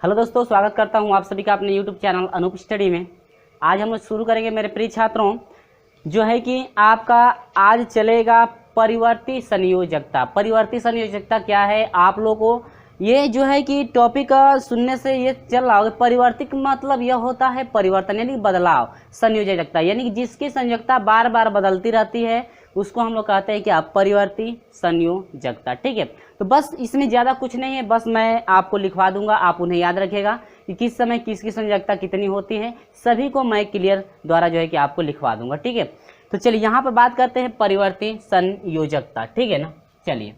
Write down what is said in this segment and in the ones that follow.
Hello दोस्तों, स्वागत करता हूं आप सभी का अपने यूट्यूब चैनल अनूप स्टडी में। आज हम लोग शुरू करेंगे मेरे प्रिय छात्रों, जो है कि आपका आज चलेगा परिवर्ती संयोजकता। परिवर्ती संयोजकता क्या है, आप लोगों को ये जो है कि टॉपिक सुनने से ये चल रहा होगा। परिवर्तिक मतलब यह होता है परिवर्तन यानी बदलाव। संयोजकता यानी कि जिसकी संयोजकता बार बार बदलती रहती है उसको हम लोग कहते हैं क्या, परिवर्ती संयोजकता। ठीक है, तो बस इसमें ज़्यादा कुछ नहीं है, बस मैं आपको लिखवा दूंगा, आप उन्हें याद रखेगा कि किस समय किसकी संयोजकता कितनी होती है। सभी को मैं क्लियर द्वारा जो है कि आपको लिखवा दूंगा। ठीक है, तो चलिए यहाँ पर बात करते हैं परिवर्ती संयोजकता। ठीक है ना, चलिए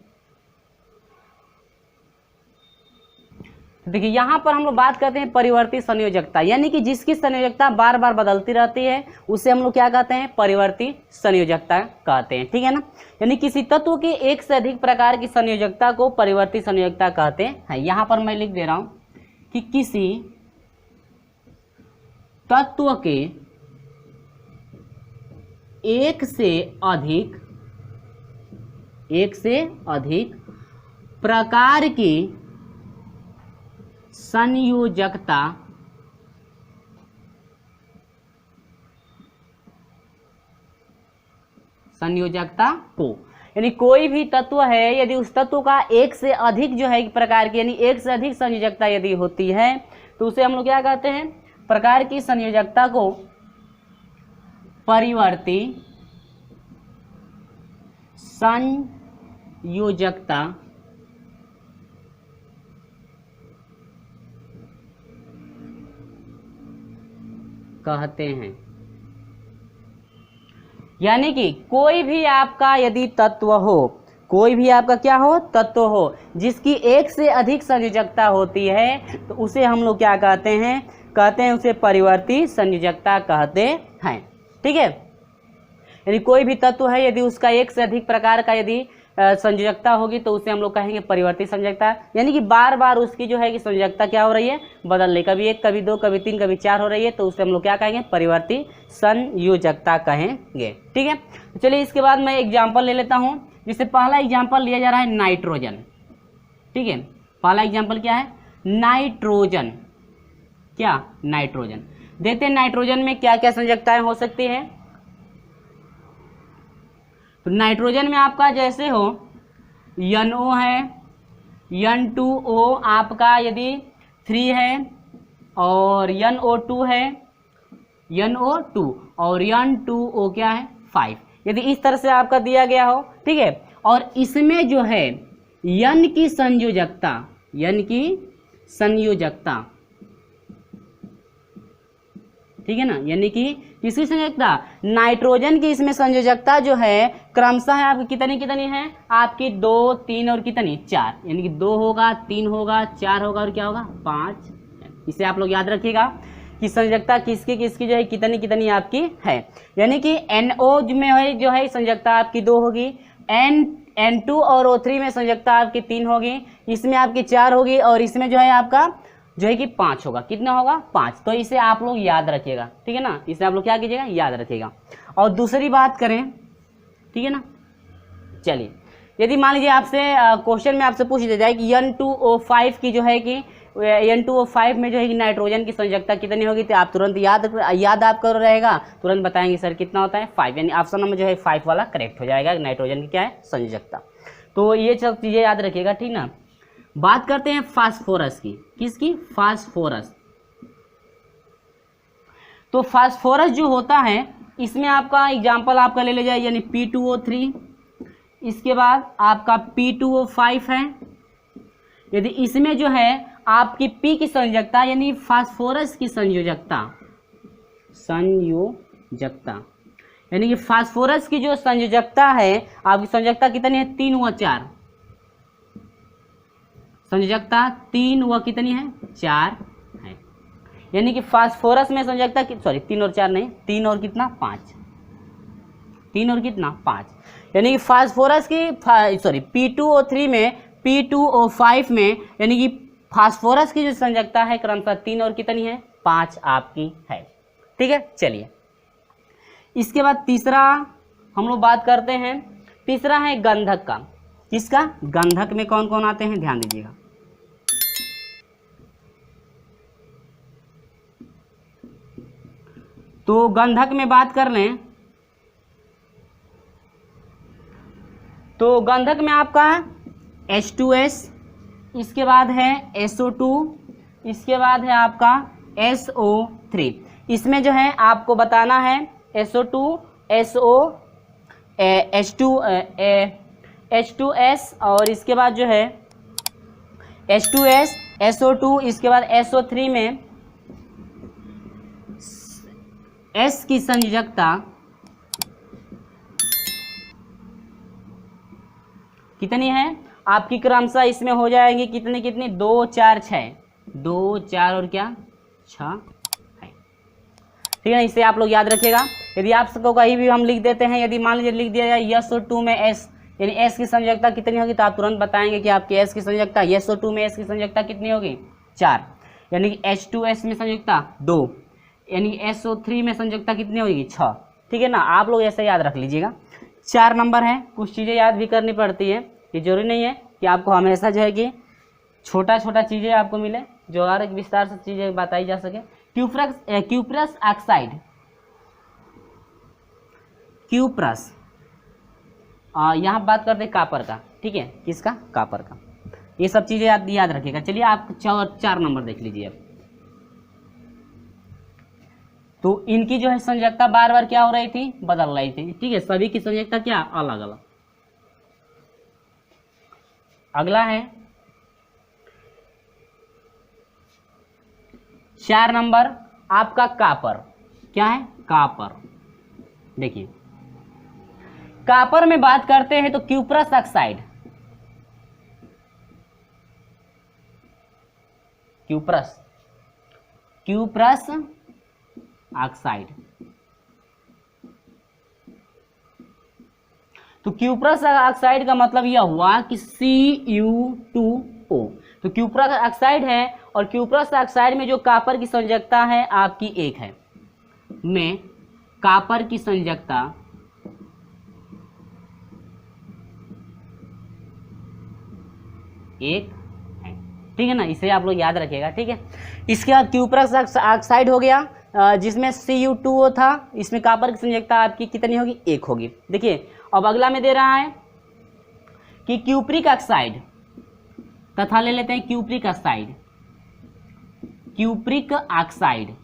देखिए यहाँ पर हम लोग बात करते हैं परिवर्ती संयोजकता, यानी कि जिसकी संयोजकता बार बार बदलती रहती है उसे हम लोग क्या कहते हैं, परिवर्ती संयोजकता कहते हैं। ठीक है ना, यानी किसी तत्व के एक से अधिक प्रकार की संयोजकता को परिवर्ती संयोजकता कहते हैं। यहाँ पर मैं लिख दे रहा हूं कि किसी तत्व के एक से अधिक प्रकार की संयोजकता को, यानी कोई भी तत्व है यदि उस तत्व का एक से अधिक जो है प्रकार की यानी एक से अधिक संयोजकता यदि होती है तो उसे हम लोग क्या कहते हैं, प्रकार की संयोजकता को परिवर्ती संयोजकता कहते हैं। यानी कि कोई भी आपका यदि तत्व हो, कोई भी आपका क्या हो, तत्व हो जिसकी एक से अधिक संयोजकता होती है तो उसे हम लोग क्या कहते हैं, उसे परिवर्ती संयोजकता कहते हैं। ठीक है, यानी कोई भी तत्व है यदि उसका एक से अधिक प्रकार का यदि संयोजकता होगी तो उसे हम लोग कहेंगे परिवर्ती संयोजकता। यानी कि बार बार उसकी जो है कि संयोजकता क्या हो रही है, बदल रही, कभी एक कभी दो कभी तीन कभी चार हो रही है, तो उसे हम लोग क्या कहेंगे, परिवर्ती संयोजकता कहेंगे। ठीक है, तो चलिए इसके बाद मैं एग्जाम्पल ले लेता हूँ। जिससे पहला एग्जाम्पल लिया जा रहा है नाइट्रोजन। ठीक है, पहला एग्जाम्पल क्या है, नाइट्रोजन। क्या, नाइट्रोजन। देखते हैं नाइट्रोजन में क्या क्या संयोजकताएं हो सकती हैं। तो नाइट्रोजन में आपका जैसे हो NO है, N2O आपका यदि 3 है, और NO2 है, NO2 और N2O क्या है 5, यदि इस तरह से आपका दिया गया हो। ठीक है, और इसमें जो है N की संयोजकता, ठीक है ना, यानी कि किसकी संयोजकता, नाइट्रोजन की इसमें संयोजकता जो है क्रमशः है आपकी कितनी है, आपकी 2 3 और कितनी 4, यानी कि 2 होगा, 3 होगा, 4 होगा और क्या होगा 5। इसे आप लोग याद रखिएगा कि संयोजकता किसकी किसकी जो है कितनी आपकी है। यानी कि NO में है जो है संयोजकता आपकी 2 होगी, N2 और O3 में संयोजकता आपकी 3 होगी, इसमें आपकी 4 होगी और इसमें जो है आपका जो है कि 5 होगा। कितना होगा, 5। तो इसे आप लोग याद रखिएगा। ठीक है ना, इसे आप लोग क्या कीजिएगा, याद रखिएगा। और दूसरी बात करें, ठीक है ना, चलिए यदि मान लीजिए आपसे क्वेश्चन में आपसे पूछ दिया जाए कि N2O5 की जो है कि N2O5 में जो है कि नाइट्रोजन की संयोजकता कितनी होगी, तो आप तुरंत याद आपका रहेगा, तुरंत बताएंगे सर कितना होता है 5, यानी ऑप्शन नंबर जो है 5 वाला करेक्ट हो जाएगा। नाइट्रोजन की क्या है, संयोजकता। तो ये सब चीज़ें याद रखिएगा। ठीक ना, बात करते हैं फास्फोरस की। किसकी, फास्फोरस। तो फास्फोरस जो होता है इसमें आपका एग्जांपल आपका ले जाए, यानी P2O3, इसके बाद आपका P2O5 है। यदि इसमें जो है आपकी P की संयोजकता यानी फास्फोरस की संयोजकता यानी कि फास्फोरस की जो संयोजकता है आपकी संयोजकता कितनी है, 3 व 4, संयोजकता 3 व कितनी है 4 है। यानी कि फास्फोरस में संयोजकता 3 और 4 नहीं, 3 और कितना 5, 3 और कितना 5, यानी कि फास्फोरस की P2O3 में P2O5 में यानी कि फास्फोरस की जो संयोजकता है क्रमशः 3 और कितनी है 5 आपकी है। ठीक है, चलिए इसके बाद तीसरा हम लोग बात करते हैं, तीसरा है गंधक का। किसका, गंधक में कौन कौन आते हैं ध्यान दीजिएगा। तो गंधक में बात कर लें तो गंधक में आपका H2S, इसके बाद है SO2, इसके बाद है आपका SO3। इसमें जो है आपको बताना है SO2, H2S और इसके बाद जो है H2S, SO2, इसके बाद SO3 में S की संयोजकता कितनी है आपकी, क्रमशः इसमें हो जाएगी कितनी कितनी, 2 4 6, 2 4 और क्या 6 है। ठीक है ना, इसे आप लोग याद रखिएगा। यदि आप सबको कहीं भी हम लिख देते हैं, यदि मान लीजिए लिख दिया जाए SO2 में S, यानी S की संयोजकता कितनी होगी, तो आप तुरंत बताएंगे कि आपकी S की संयोजकता, SO2 में S की संयोजकता कितनी होगी 4, यानी कि H2S में संयोजकता 2, यानी SO3 में संयोजकता कितनी होगी 6। ठीक है ना, आप लोग ऐसे याद रख लीजिएगा। 4 नंबर है, कुछ चीज़ें याद भी करनी पड़ती है, ये जरूरी नहीं है कि आपको हमेशा जो है कि छोटा छोटा चीज़ें आपको मिले, जो और एक विस्तार से चीज़ें बताई जा सके। क्यूप्रस ऑक्साइड, क्यूप्रस, यहाँ बात करते हैं कापर का। ठीक है, किसका, कापर का। ये सब चीज़ें याद रखिएगा। चलिए आप 4 नंबर देख लीजिए अब। तो इनकी जो है संयोजकता बार बार क्या हो रही थी, बदल रही थी। ठीक है, सभी की संयोजकता क्या अलग अलग। अगला है 4 नंबर आपका कापर। क्या है, कापर। देखिए कापर में बात करते हैं तो क्यूप्रस ऑक्साइड, क्यूप्रस ऑक्साइड। तो क्यूप्रस ऑक्साइड का मतलब यह हुआ कि Cu2O। तो क्यूप्रस ऑक्साइड है और क्यूप्रस ऑक्साइड में जो कापर की संयोजकता है आपकी 1 है, में कापर की संयोजकता 1 है। ठीक है ना, इसे आप लोग याद रखिएगा। ठीक है, इसके बाद क्यूप्रस ऑक्साइड हो गया, जिसमें Cu2O था, इसमें कापर की संयोजकता आपकी कितनी होगी, 1 होगी। देखिए अब अगला में दे रहा है कि क्यूप्रिक ऑक्साइड, तथा ले लेते हैं क्यूप्रिक ऑक्साइड, क्यूप्रिक ऑक्साइड।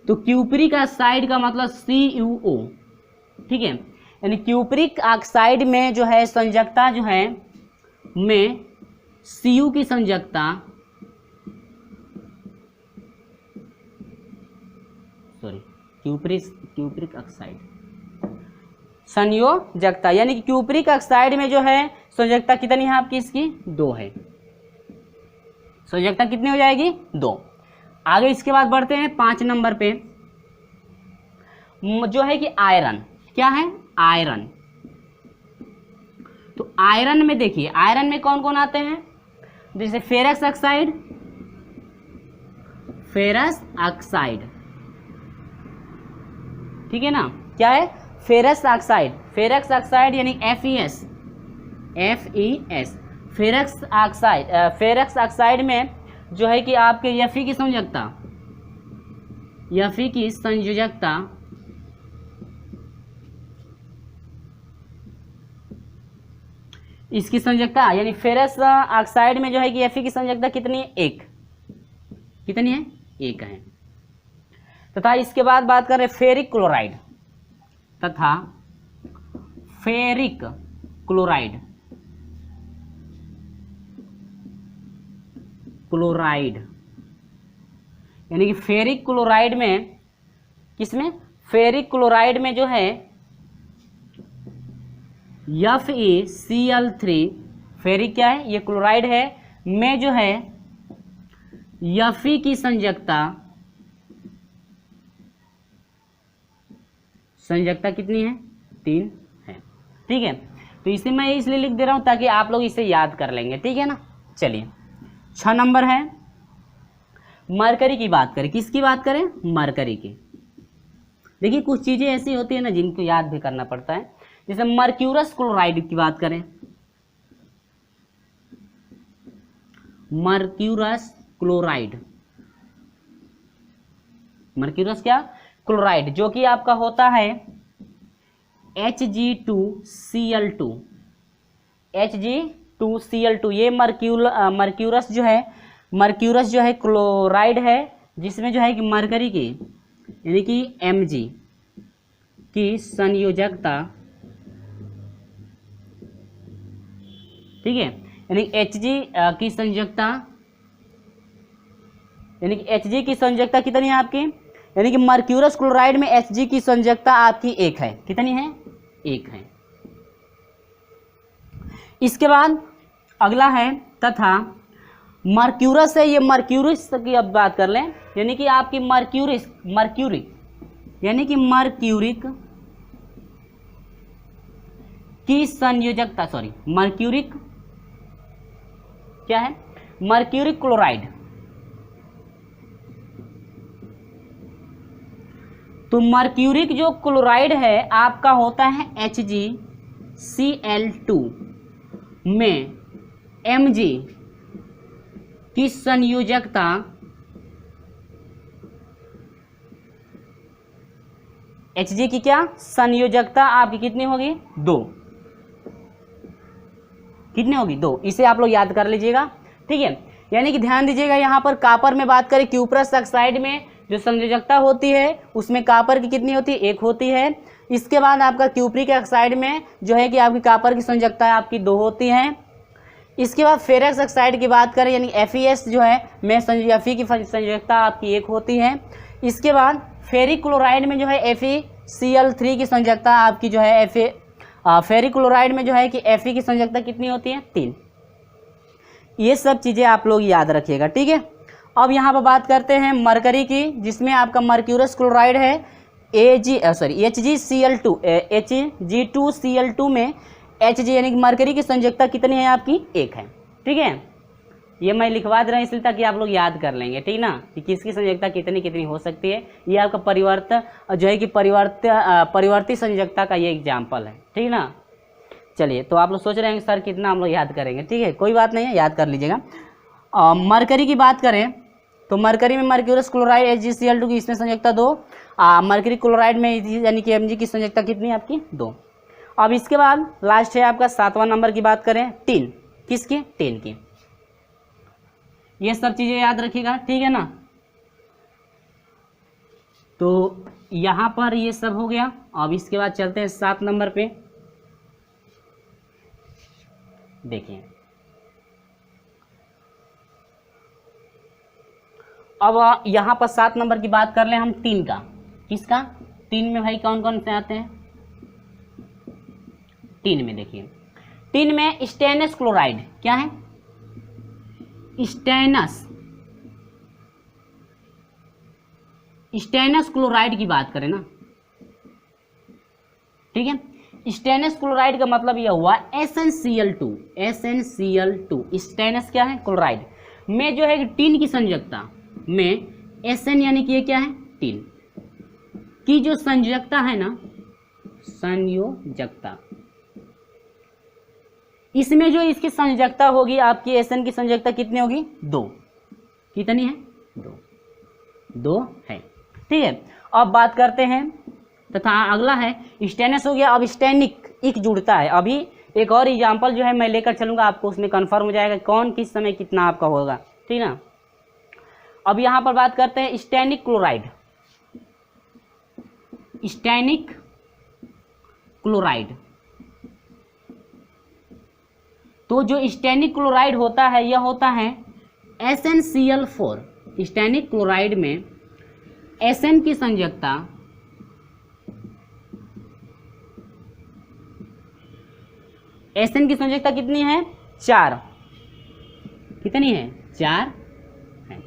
तो क्यूप्रिक ऑक्साइड का मतलब CuO। ठीक है, यानी क्यूप्रिक ऑक्साइड में जो है संयोजकता जो है में Cu की संयोजकता, सॉरी क्यूप्रिक ऑक्साइड संयोजकता, यानी कि क्यूप्रिक ऑक्साइड में जो है संयोजकता कितनी है आपकी, इसकी 2 है। संयोजकता कितनी हो जाएगी, 2। आगे इसके बाद बढ़ते हैं 5 नंबर पे, जो है कि आयरन। क्या है, आयरन। तो आयरन में देखिए, आयरन में कौन कौन आते हैं, जैसे फेरस ऑक्साइड, फेरस ऑक्साइड। ठीक है ना, क्या है, फेरस ऑक्साइड, फेरस ऑक्साइड यानी FeS, ferrous oxide. Ferrous oxide में जो है कि आपके Fe की संयोजकता, Fe की संयोजकता इसकी संयोजकता, यानी फेरस ऑक्साइड में जो है कि Fe की संयोजकता कितनी है, 1। कितनी है, 1 है। तथा इसके बाद बात करें फेरिक क्लोराइड, तथा फेरिक क्लोराइड, यानी कि फेरिक क्लोराइड में, किसमें, फेरिक क्लोराइड में जो है FeCl3, फेरिक क्या है, ये क्लोराइड है, में जो है Fe की संयोजकता कितनी है, 3 है। ठीक है, तो इसे मैं इसलिए लिख दे रहा हूं ताकि आप लोग इसे याद कर लेंगे। ठीक है ना, चलिए 6 नंबर है मरकरी की बात करें। किसकी बात करें, मरकरी की। देखिए कुछ चीजें ऐसी होती है ना जिनको याद भी करना पड़ता है, जैसे मर्क्यूरस क्लोराइड की बात करें, मर्क्यूरस क्लोराइड, मर्क्यूरस क्या, क्लोराइड, जो कि आपका होता है Hg2Cl2, Hg2Cl2। ये मर्क्यूरस जो है क्लोराइड है, जिसमें जो है कि मरकरी की यानी कि Mg की संयोजकता, ठीक है, यानी Hg की संयोजकता, यानी कि Hg की संयोजकता कितनी है आपकी, यानी कि मर्क्यूरस क्लोराइड में Hg की संयोजकता आपकी 1 है। कितनी है, 1 है। इसके बाद अगला है तथा मर्क्यूरस है, ये मर्क्यूरिस की अब बात कर लें, यानी कि आपकी मर्क्यूरिक यानी कि मर्क्यूरिक की संयोजकता, सॉरी मर्क्यूरिक क्या है, मर्क्यूरिक क्लोराइड। तो मर्क्यूरिक जो क्लोराइड है आपका होता है HgCl2 में Mg की संयोजकता Hg की क्या संयोजकता आपकी कितनी होगी, 2। कितनी होगी, 2। इसे आप लोग याद कर लीजिएगा, ठीक है। यानी कि ध्यान दीजिएगा, यहाँ पर कापर में बात करें, क्यूप्रस ऑक्साइड में जो संयोजकता होती है उसमें कापर की कितनी होती है, 1 होती है। इसके बाद आपका क्यूप्रिक ऑक्साइड में जो है कि आपकी कापर की संयोजकता आपकी 2 होती है। इसके बाद फेरस ऑक्साइड की बात करें, यानी FeS जो है में Fe की संयोजकता आपकी 1 होती है। इसके बाद फेरिक क्लोराइड में जो है FeCl3 की संयोजकता आपकी जो है फेरिक क्लोराइड में जो है कि Fe की संयोजकता कितनी होती है, 3। ये सब चीज़ें आप लोग याद रखिएगा, ठीक है। अब यहाँ पर बात करते हैं मरकरी की, जिसमें आपका मर्क्यूरस क्लोराइड है Hg2Cl2 में Hg यानी कि मरकरी की संयोजकता कितनी है आपकी, 1 है, ठीक है। ये मैं लिखवा दे रहा हूँ इसलिए ताकि आप लोग याद कर लेंगे, ठीक ना, कि किसकी संयोजकता कितनी कितनी हो सकती है। ये आपका जो है कि परिवर्ती संयोजकता का ये एग्जाम्पल है, ठीक ना। चलिए, तो आप लोग सोच रहे हैं सर कितना हम लोग याद करेंगे, ठीक है, कोई बात नहीं है, याद कर लीजिएगा। मरकरी की बात करें तो मरकरी में मर्क्यूरस क्लोराइड HgCl2 की इसमें संयोजकता 2, मरकरी क्लोराइड में यानी कि Mg की संयोजकता कितनी है आपकी, 2। अब इसके बाद लास्ट है आपका 7वां नंबर की बात करें, टिन। किसकी, टिन की। ये सब चीज़ें याद रखिएगा, ठीक है ना। तो यहाँ पर ये सब हो गया। अब इसके बाद चलते हैं 7 नंबर पे। देखिए, अब यहाँ पर 7 नंबर की बात कर लें हम टिन का। किसका, टिन में भाई कौन कौन से आते हैं, टिन में देखिए, टिन में स्टेनस क्लोराइड, क्या है, स्टेनस क्लोराइड की बात करें ना, ठीक है। स्टेनस क्लोराइड का मतलब यह हुआ SnCl2। स्टेनस क्या है, क्लोराइड में जो है टिन की संयोजकता में Sn यानी कि ये क्या है, टिन की जो संयोजकता है ना, संयोजकता, इसमें जो इसकी संयोजकता होगी आपकी Sn की संयोजकता कितनी होगी, 2। कितनी है, 2 है, ठीक है। अब बात करते हैं तथा अगला है स्टेनस हो गया। अब स्टेनिक जुड़ता है। अभी एक और एग्जाम्पल जो है मैं लेकर चलूंगा, आपको उसमें कन्फर्म हो जाएगा कौन किस समय कितना आपका होगा, ठीक ना। अब यहाँ पर बात करते हैं स्टेनिक क्लोराइड। स्टेनिक क्लोराइड, तो जो स्टेनिक क्लोराइड होता है यह होता है SnCl4। स्टेनिक क्लोराइड में Sn की संयोजकता कितनी है, 4। कितनी है, 4 है।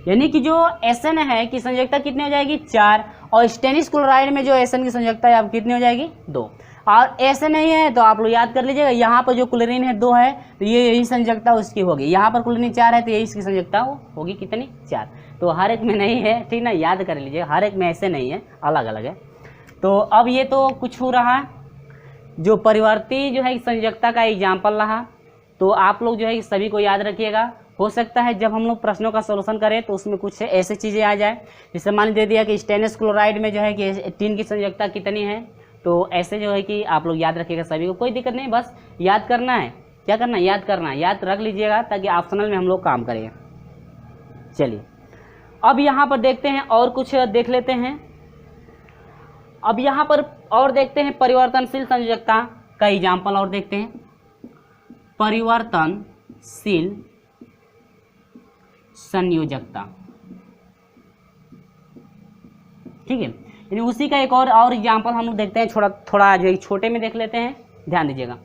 यानी कि जो Sn है की संयोजकता कितनी हो जाएगी, 4। और स्टेनिक क्लोराइड में जो Sn की संयोजकता है आप कितनी हो जाएगी, 2। और ऐसे नहीं है तो आप लोग याद कर लीजिएगा, यहाँ पर जो क्लोरीन है 2 है तो ये यही संयोजकता उसकी होगी। यहाँ पर क्लोरीन 4 है तो यही इसकी संयोजकता होगी कितनी, 4। तो हर एक में नहीं है, ठीक ना, याद कर लीजिएगा, हर एक में ऐसे नहीं है, अलग अलग है। तो अब ये तो कुछ हो रहा जो परिवर्ती जो है संयोजकता का एग्जाम्पल रहा, तो आप लोग जो है सभी को याद रखिएगा। हो सकता है जब हम लोग प्रश्नों का सॉल्यूशन करें तो उसमें कुछ ऐसी चीज़ें आ जाए, जैसे मान दे दिया कि स्टेनलेस क्लोराइड में जो है कि टिन की संयोजकता कितनी है, तो ऐसे जो है कि आप लोग याद रखिएगा सभी को, कोई दिक्कत नहीं, बस याद करना है। क्या करना है? याद करना है, याद रख लीजिएगा ताकि ऑप्शनल में हम लोग काम करेंगे। चलिए अब यहाँ पर देखते हैं और कुछ देख लेते हैं। अब यहाँ पर और देखते हैं परिवर्तनशील संयोजकता का एग्जाम्पल और देखते हैं। परिवर्तनशील संयोजकता, ठीक है, यानी उसी का एक और एग्जाम्पल हम लोग देखते हैं, थोड़ा जो छोटे में देख लेते हैं, ध्यान दीजिएगा।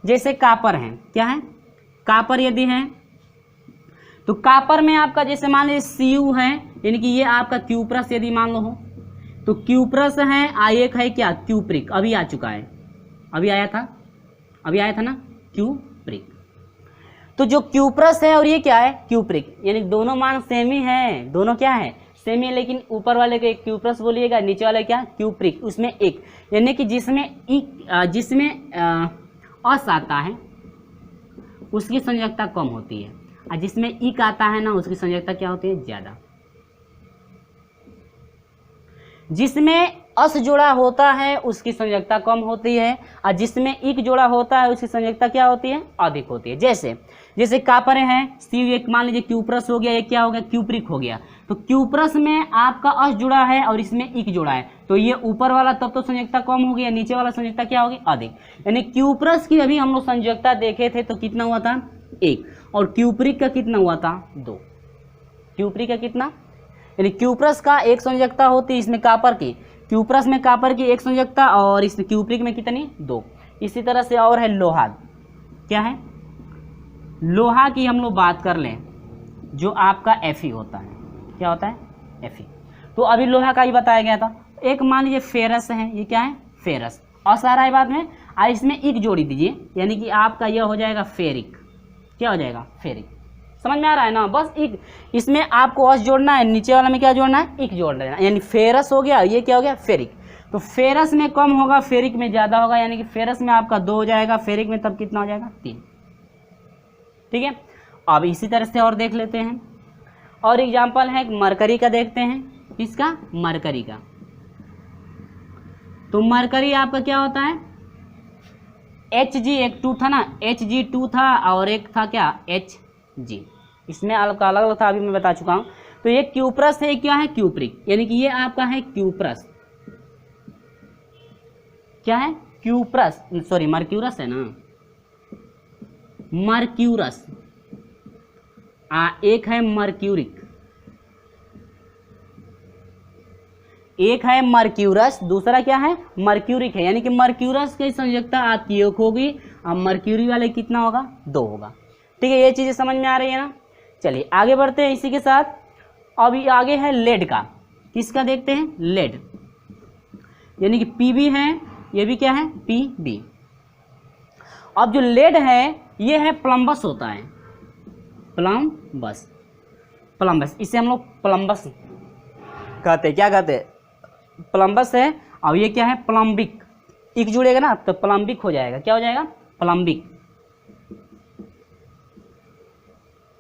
जैसे कापर है, क्या है? कापर यदि है तो कापर में आपका जैसे मान लीजिए Cu है, यानी कि ये आपका क्यूप्रस यदि मान लो हो, तो क्यूप्रस है, एक है क्या? क्यूप्रिक, अभी आ चुका है, अभी आया था ना क्यूप्रिक। तो जो क्यूप्रस है और ये क्या है? क्यूप्रिक, यानी दोनों मान सेम ही है, दोनों क्या है? सेम ही, लेकिन ऊपर वाले को एक क्यूप्रस बोलिएगा, नीचे वाले क्या? क्यूप्रिक, उसमें एक, यानी कि जिसमें अस आता है उसकी संयोजकता कम होती है, और जिसमें इक आता है ना उसकी संयोजकता क्या होती है? ज़्यादा। जिसमें अस जोड़ा होता है उसकी संयोजकता कम होती है, और जिसमें इक जोड़ा होता है उसकी संयोजकता क्या होती है? अधिक होती है। जैसे कापर है, सी एक मान लीजिए क्यूप्रस हो गया, ये क्या हो गया? क्यूप्रिक हो गया। तो क्यूप्रस में आपका अस जुड़ा है और इसमें इक जुड़ा है, तो ये ऊपर वाला तब तो संयोजकता कम होगी, नीचे वाला संयोजकता क्या होगी? अधिक। यानी क्यूप्रस की अभी हम लोग संयोजकता देखे थे तो कितना हुआ था? 1, और क्यूप्रिक का कितना हुआ था? 2। क्यूप्रिक का कितना? यानी क्यूप्रस का एक संयोजकता होती है, इसमें कापर की, क्यूप्रस में कापर की एक संयोजकता, और इस क्यूप्रिक में कितनी? 2। इसी तरह से और है लोहा, क्या है? लोहा की हम लोग बात कर लें, जो आपका Fe होता है, क्या होता है? Fe। तो अभी लोहा का ही बताया गया था। एक मान लीजिए फेरस है, ये क्या है? फेरस, और सारा है बाद में, और इसमें इक जोड़ी दीजिए, यानी कि आपका यह हो जाएगा फेरिक। क्या हो जाएगा? फेरिक। समझ में आ रहा है ना? बस इक, इसमें आपको अस जोड़ना है, नीचे वाला में क्या जोड़ना है? इक जोड़ देना, यानी फेरस हो गया, ये क्या हो गया? फेरिक। तो फेरस में कम होगा, फेरिक में ज़्यादा होगा, यानी कि फेरस में आपका 2 हो जाएगा, फेरिक में तब कितना हो जाएगा? 3। ठीक है, अब इसी तरह से और देख लेते हैं। और एग्जाम्पल है मरकरी का, देखते हैं। किसका? मरकरी का। तो मरकरी आपका क्या होता है? Hg, एक 2 था ना, Hg2 था, और एक था क्या? Hg। इसमें आपका अलग अलग था, अभी मैं बता चुका हूं। तो ये क्यूप्रस है, क्या है? क्यूप्रिक, यानी कि ये आपका है क्यूप्रस। क्या है? क्यूप्रस, सॉरी मर्क्यूरस है ना, मर्क्यूरस। एक है मर्क्यूरिक, एक है मर्क्यूरस, दूसरा क्या है? मर्क्यूरिक है, यानी कि मर्क्यूरस की संयोजकता आपकी 1 होगी, और मर्क्यूरी वाले कितना होगा? 2 होगा। ठीक है, ये चीज़ें समझ में आ रही है ना? चलिए आगे बढ़ते हैं इसी के साथ। अभी आगे है लेड का। किसका देखते हैं? लेड, यानी कि Pb है, ये भी क्या है? Pb। अब जो लेड है ये है प्लम्बस होता है, प्लम्बस, इसे हम लोग प्लम्बस कहते हैं। क्या कहते हैं? प्लम्बस है। अब ये क्या है? प्लम्बिक, इक जुड़ेगा ना तो प्लम्बिक हो जाएगा। क्या हो जाएगा?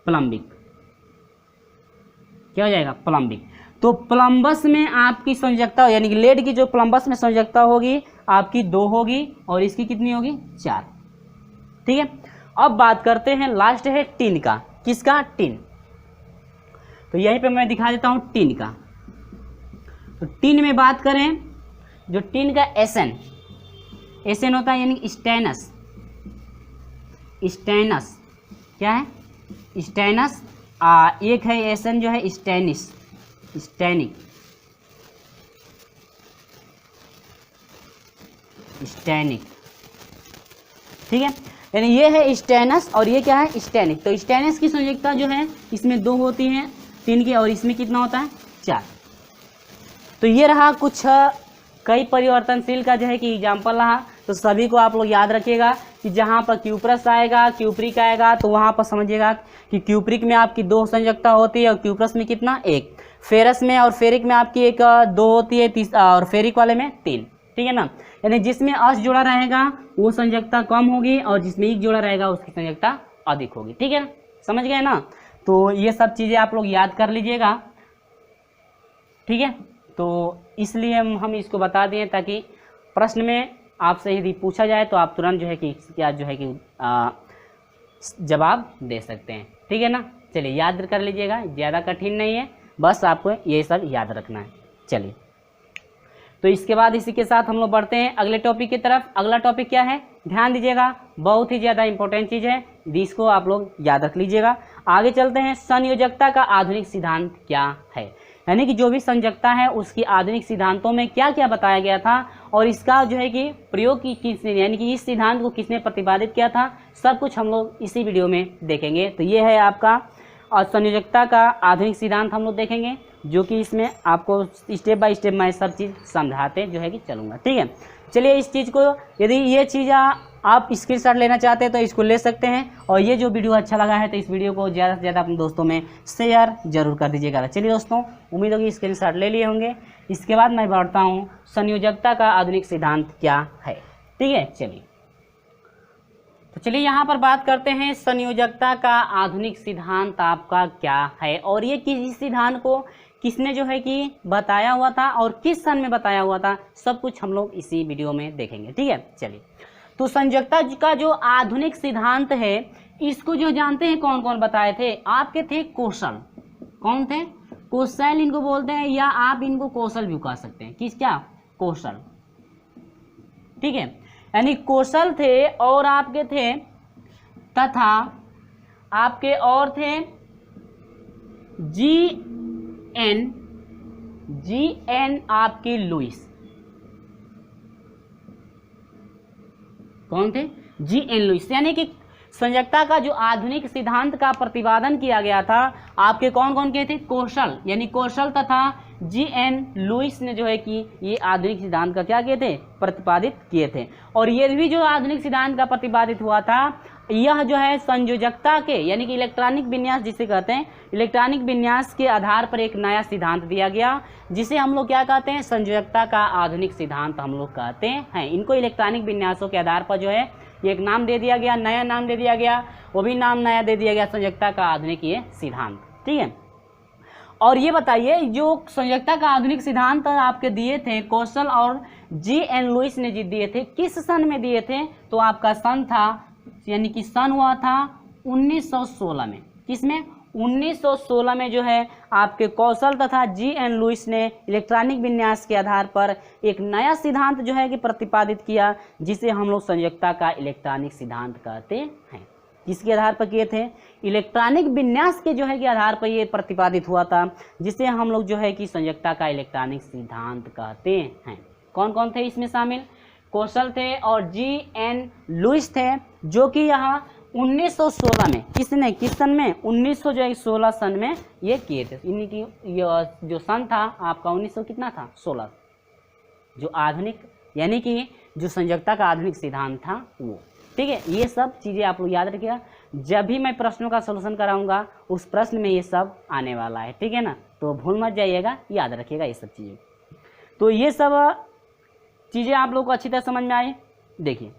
प्लम्बिक, क्या हो जाएगा? प्लम्बिक। तो प्लम्बस में आपकी संयोजकता, यानी कि लेड की जो प्लम्बस में संयोजकता होगी आपकी 2 होगी, और इसकी कितनी होगी? 4। ठीक है, अब बात करते हैं, लास्ट है टिन का। किसका? टिन। तो यहीं पे मैं दिखा देता हूं टिन का। तो टिन में बात करें, जो टिन का एसन होता है, यानी स्टेनस। क्या है? स्टेनस। एक है एसन जो है स्टेनिक। ठीक है, यानी ये है स्टेनस और ये क्या है? स्टेनिक। तो स्टेनस की संयोजकता जो है इसमें 2 होती है टिन की, और इसमें कितना होता है? 4। तो ये रहा कुछ कई परिवर्तनशील का जो है कि एग्जाम्पल रहा। तो सभी को आप लोग याद रखिएगा कि जहाँ पर क्यूप्रस आएगा, क्यूप्रिक आएगा, तो वहाँ पर समझिएगा कि क्यूप्रिक में आपकी 2 संयोजकता होती है, और क्यूप्रस में कितना? 1। फेरस में और फेरिक में आपकी 2 होती है, और फेरिक वाले में 3। ठीक है ना? यानी जिसमें अस जोड़ा रहेगा वो संयोजकता कम होगी, और जिसमें इक जोड़ा रहेगा उसकी संयोजकता अधिक होगी। ठीक है, समझ गए ना? तो ये सब चीज़ें आप लोग याद कर लीजिएगा, ठीक है। तो इसलिए हम इसको बता दिए ताकि प्रश्न में आपसे यदि पूछा जाए तो आप तुरंत जो है कि क्या जो है कि जवाब दे सकते हैं, ठीक है ना। चलिए याद कर लीजिएगा, ज़्यादा कठिन नहीं है, बस आपको ये सब याद रखना है। चलिए तो इसके बाद इसी के साथ हम लोग बढ़ते हैं अगले टॉपिक की तरफ। अगला टॉपिक क्या है, ध्यान दीजिएगा, बहुत ही ज़्यादा इंपॉर्टेंट चीज़ है, जिसको आप लोग याद रख लीजिएगा। आगे चलते हैं, संयोजकता का आधुनिक सिद्धांत क्या है, यानी कि जो भी संयोजकता है उसकी आधुनिक सिद्धांतों में क्या क्या बताया गया था और इसका जो है कि प्रयोग किसने, यानी कि इस सिद्धांत को किसने प्रतिपादित किया था, सब कुछ हम लोग इसी वीडियो में देखेंगे। तो ये है आपका और संयोजकता का आधुनिक सिद्धांत हम लोग देखेंगे, जो कि इसमें आपको स्टेप बाय स्टेप मैं सब चीज़ समझाते जो है कि चलूँगा, ठीक है। चलिए इस चीज़ को, यदि ये चीज़ आप स्क्रीनशॉट लेना चाहते हैं तो इसको ले सकते हैं, और ये जो वीडियो अच्छा लगा है तो इस वीडियो को ज़्यादा से ज़्यादा अपने दोस्तों में शेयर जरूर कर दीजिएगा। चलिए दोस्तों, उम्मीद होगी स्क्रीनशॉट ले लिए होंगे। इसके बाद मैं बढ़ता हूँ, संयोजकता का आधुनिक सिद्धांत क्या है, ठीक है। चलिए तो चलिए यहाँ पर बात करते हैं, संयोजकता का आधुनिक सिद्धांत आपका क्या है और ये किस सिद्धांत को किसने जो है कि बताया हुआ था और किस सन में बताया हुआ था, सब कुछ हम लोग इसी वीडियो में देखेंगे, ठीक है। चलिए तो संयोजकता का जो आधुनिक सिद्धांत है, इसको जो जानते हैं कौन कौन बताए थे, आपके थे कौशल। कौन थे, कौशल इनको बोलते हैं, या आप इनको कौशल भी कह सकते हैं। किस, क्या, कौशल, ठीक है। यानी कौशल थे और आपके थे, तथा आपके और थे जी एन आपके लुइस। कौन थे, जी एन लुइस। यानी कि संयोजकता का जो आधुनिक सिद्धांत का प्रतिपादन किया गया था, आपके कौन कौन के थे, कौशल, यानी कौशल तथा जी एन लुइस ने जो है कि ये आधुनिक सिद्धांत का क्या किए थे, प्रतिपादित किए थे। और ये भी जो आधुनिक सिद्धांत का प्रतिपादित हुआ था, यह जो है संयोजकता के, यानी कि इलेक्ट्रॉनिक विन्यास जिसे कहते हैं, इलेक्ट्रॉनिक विन्यास के आधार पर एक नया सिद्धांत दिया गया, जिसे हम लोग क्या कहते हैं, संयोजकता का आधुनिक सिद्धांत हम लोग कहते हैं। इनको इलेक्ट्रॉनिक विन्यासों के आधार पर जो है एक नाम दे दिया गया, नया नाम दे दिया गया, वो भी नाम नया दे दिया गया, संयोजकता का आधुनिक ये सिद्धांत, ठीक है। और ये बताइए, जो संयोजकता का आधुनिक सिद्धांत आपके दिए थे कौशल और जी एन लुइस ने जी दिए थे, किस सन में दिए थे, तो आपका सन था, यानी कि सन हुआ था 1916 में। किसमें, 1916 में जो है आपके कौशल तथा जी एन लुइस ने इलेक्ट्रॉनिक विन्यास के आधार पर एक नया सिद्धांत जो है कि प्रतिपादित किया, जिसे हम लोग संयोजकता का इलेक्ट्रॉनिक सिद्धांत कहते हैं। किसके आधार पर किए थे, इलेक्ट्रॉनिक विन्यास के जो है कि आधार पर ये प्रतिपादित हुआ था, जिसे हम लोग जो है कि संयोजकता का इलेक्ट्रॉनिक सिद्धांत कहते हैं। कौन कौन थे इसमें शामिल, कौशल थे और जी एन लुइस थे, जो कि यहाँ 1916 में, किसने, किस सन में, 1916 सन में ये किए थे। इन्हीं की जो सन था आपका 1900 कितना था, 16, जो आधुनिक, यानी कि जो संयोजकता का आधुनिक सिद्धांत था वो, ठीक है। ये सब चीज़ें आप लोग याद रखिएगा, जब भी मैं प्रश्नों का सलूशन कराऊंगा उस प्रश्न में ये सब आने वाला है, ठीक है ना, तो भूल मत जाइएगा, याद रखिएगा ये सब चीज़ें। तो ये सब चीज़ें आप लोग को अच्छी तरह समझ में आई। देखिए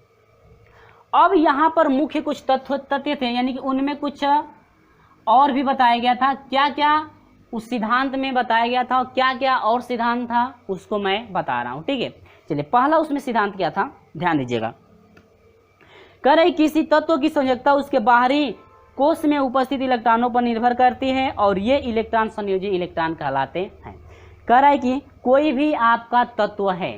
अब यहाँ पर मुख्य कुछ तथ्य थे, यानी कि उनमें कुछ और भी बताया गया था, क्या क्या उस सिद्धांत में बताया गया था और क्या क्या और सिद्धांत था उसको मैं बता रहा हूँ, ठीक है। चलिए पहला उसमें सिद्धांत क्या था, ध्यान दीजिएगा, कह रहे किसी तत्व की संयोजकता उसके बाहरी कोश में उपस्थित इलेक्ट्रॉनों पर निर्भर करती है और ये इलेक्ट्रॉन संयोजी इलेक्ट्रॉन कहलाते हैं। कह रहा है कि कोई भी आपका तत्व है,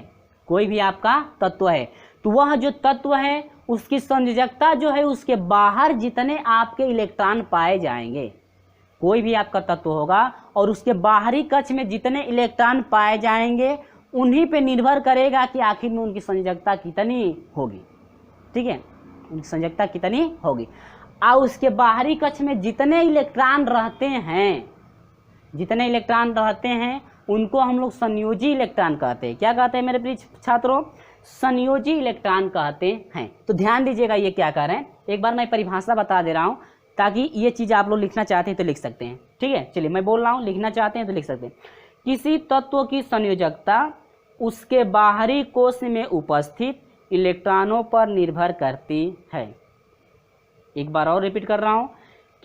कोई भी आपका तत्व है, तो वह जो तत्व है उसकी संयोजकता जो है उसके बाहर जितने आपके इलेक्ट्रॉन पाए जाएंगे, कोई भी आपका तत्व होगा और उसके बाहरी कक्ष में जितने इलेक्ट्रॉन पाए जाएंगे उन्हीं पे निर्भर करेगा कि आखिर में उनकी संयोजकता कितनी होगी, ठीक है, उनकी संयोजकता कितनी होगी। और उसके बाहरी कक्ष में जितने इलेक्ट्रॉन रहते हैं, जितने इलेक्ट्रॉन रहते हैं उनको हम लोग संयोजी इलेक्ट्रॉन कहते हैं। क्या कहते हैं मेरे प्रिय छात्रों, संयोजी इलेक्ट्रॉन कहते हैं। तो ध्यान दीजिएगा ये क्या कह रहे हैं, एक बार मैं परिभाषा बता दे रहा हूँ ताकि ये चीज़ आप लोग लिखना चाहते हैं तो लिख सकते हैं, ठीक है। चलिए मैं बोल रहा हूँ, लिखना चाहते हैं तो लिख सकते हैं। किसी तत्व की संयोजकता उसके बाहरी कोश में उपस्थित इलेक्ट्रॉनों पर निर्भर करती है। एक बार और रिपीट कर रहा हूँ,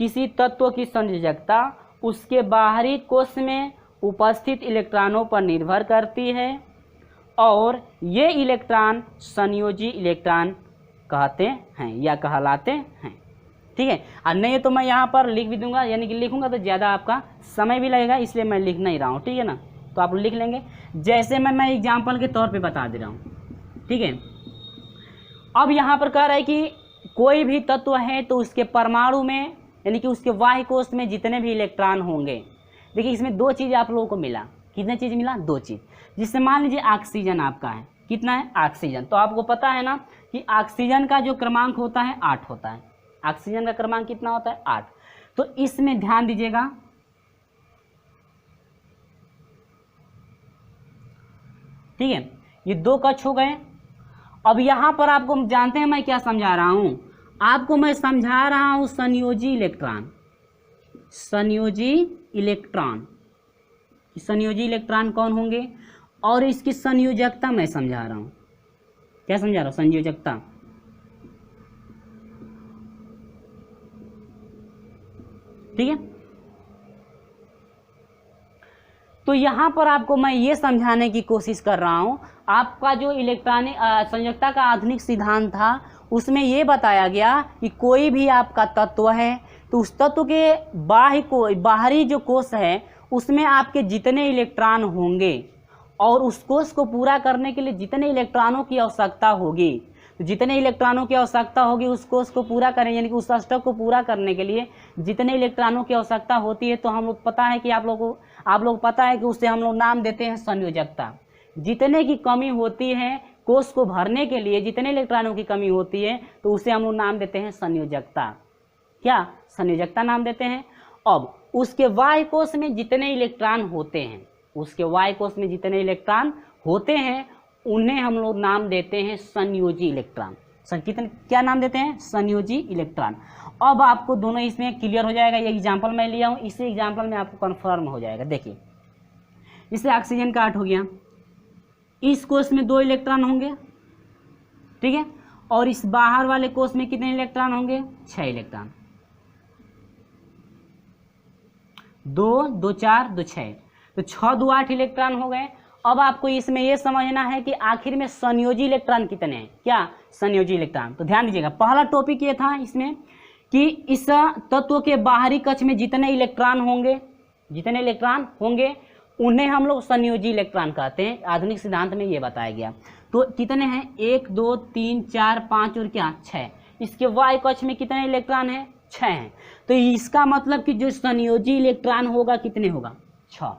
किसी तत्व की संयोजकता उसके बाहरी कोश में उपस्थित इलेक्ट्रॉनों पर निर्भर करती है और ये इलेक्ट्रॉन संयोजी इलेक्ट्रॉन कहते हैं या कहलाते हैं। ठीक है, और नहीं तो मैं यहाँ पर लिख भी दूंगा, यानी कि लिखूंगा तो ज़्यादा आपका समय भी लगेगा, इसलिए मैं लिख नहीं रहा हूँ। ठीक है ना, तो आप लिख लेंगे जैसे मैं एग्जाम्पल के तौर पे बता दे रहा हूँ। ठीक है, अब यहाँ पर कह रहा है कि कोई भी तत्व है तो उसके परमाणु में यानी कि उसके बाह्य कोश में जितने भी इलेक्ट्रॉन होंगे, देखिए इसमें दो चीज़ आप लोगों को मिला। कितने चीज़ मिला? दो चीज़। जिससे मान लीजिए ऑक्सीजन आपका है, कितना है? ऑक्सीजन। तो आपको पता है ना कि ऑक्सीजन का जो क्रमांक होता है 8 होता है। ऑक्सीजन का क्रमांक कितना होता है? 8। तो इसमें ध्यान दीजिएगा, ठीक है, ये दो कक्ष हो गए। अब यहाँ पर आपको जानते हैं मैं क्या समझा रहा हूँ? आपको मैं समझा रहा हूँ संयोजी इलेक्ट्रॉन। संयोजी इलेक्ट्रॉन, संयोजी इलेक्ट्रॉन कौन होंगे और इसकी संयोजकता मैं समझा रहा हूँ। क्या समझा रहा हूँ? संयोजकता। ठीक है, तो यहाँ पर आपको मैं ये समझाने की कोशिश कर रहा हूँ, आपका जो इलेक्ट्रॉनिक संयोजकता का आधुनिक सिद्धांत था उसमें ये बताया गया कि कोई भी आपका तत्व है तो उस तत्व के बाहरी जो कोश है उसमें आपके जितने इलेक्ट्रॉन होंगे और उस कोश को पूरा करने के लिए जितने इलेक्ट्रॉनों की आवश्यकता होगी, तो जितने इलेक्ट्रॉनों की आवश्यकता होगी उस कोश को पूरा करें, यानी कि उस अष्टक को पूरा करने के लिए जितने इलेक्ट्रॉनों की आवश्यकता होती है, तो हम लोग पता है कि आप लोग पता है कि उससे हम लोग नाम देते हैं संयोजकता। जितने की कमी होती है कोश को भरने के लिए, जितने इलेक्ट्रॉनों की कमी होती है तो उसे हम लोग नाम देते हैं संयोजकता। क्या? संयोजकता नाम देते हैं। अब उसके बाह्य कोश में जितने इलेक्ट्रॉन होते हैं, उसके बाह्य कोश में जितने इलेक्ट्रॉन होते हैं उन्हें हम लोग नाम देते हैं संयोजी इलेक्ट्रॉन। कितने क्या नाम देते हैं? संयोजी इलेक्ट्रॉन। अब आपको दोनों इसमें क्लियर हो जाएगा। ये एग्जाम्पल मैं लिया हूँ, इसी एग्जाम्पल में आपको कन्फर्म हो जाएगा। देखिए, इससे ऑक्सीजन का 8 हो गया, इस कोश में 2 इलेक्ट्रॉन होंगे, ठीक है, और इस बाहर वाले कोश में कितने इलेक्ट्रॉन होंगे? 6 इलेक्ट्रॉन। 2 2 4 2 6, तो 6 2 8 इलेक्ट्रॉन हो गए। अब आपको इसमें यह समझना है कि आखिर में संयोजी इलेक्ट्रॉन कितने हैं। क्या? संयोजी इलेक्ट्रॉन। तो ध्यान दीजिएगा, पहला टॉपिक ये था इसमें कि इस तत्व के बाहरी कक्ष में जितने इलेक्ट्रॉन होंगे उन्हें हम लोग संयोजी इलेक्ट्रॉन कहते हैं। आधुनिक सिद्धांत में ये बताया गया। तो कितने हैं? 1 2 3 4 5 और क्या 6। इसके बाह्य कक्ष में कितने इलेक्ट्रॉन हैं? 6 हैं। तो इसका मतलब कि जो संयोजी इलेक्ट्रॉन होगा कितने होगा? 6।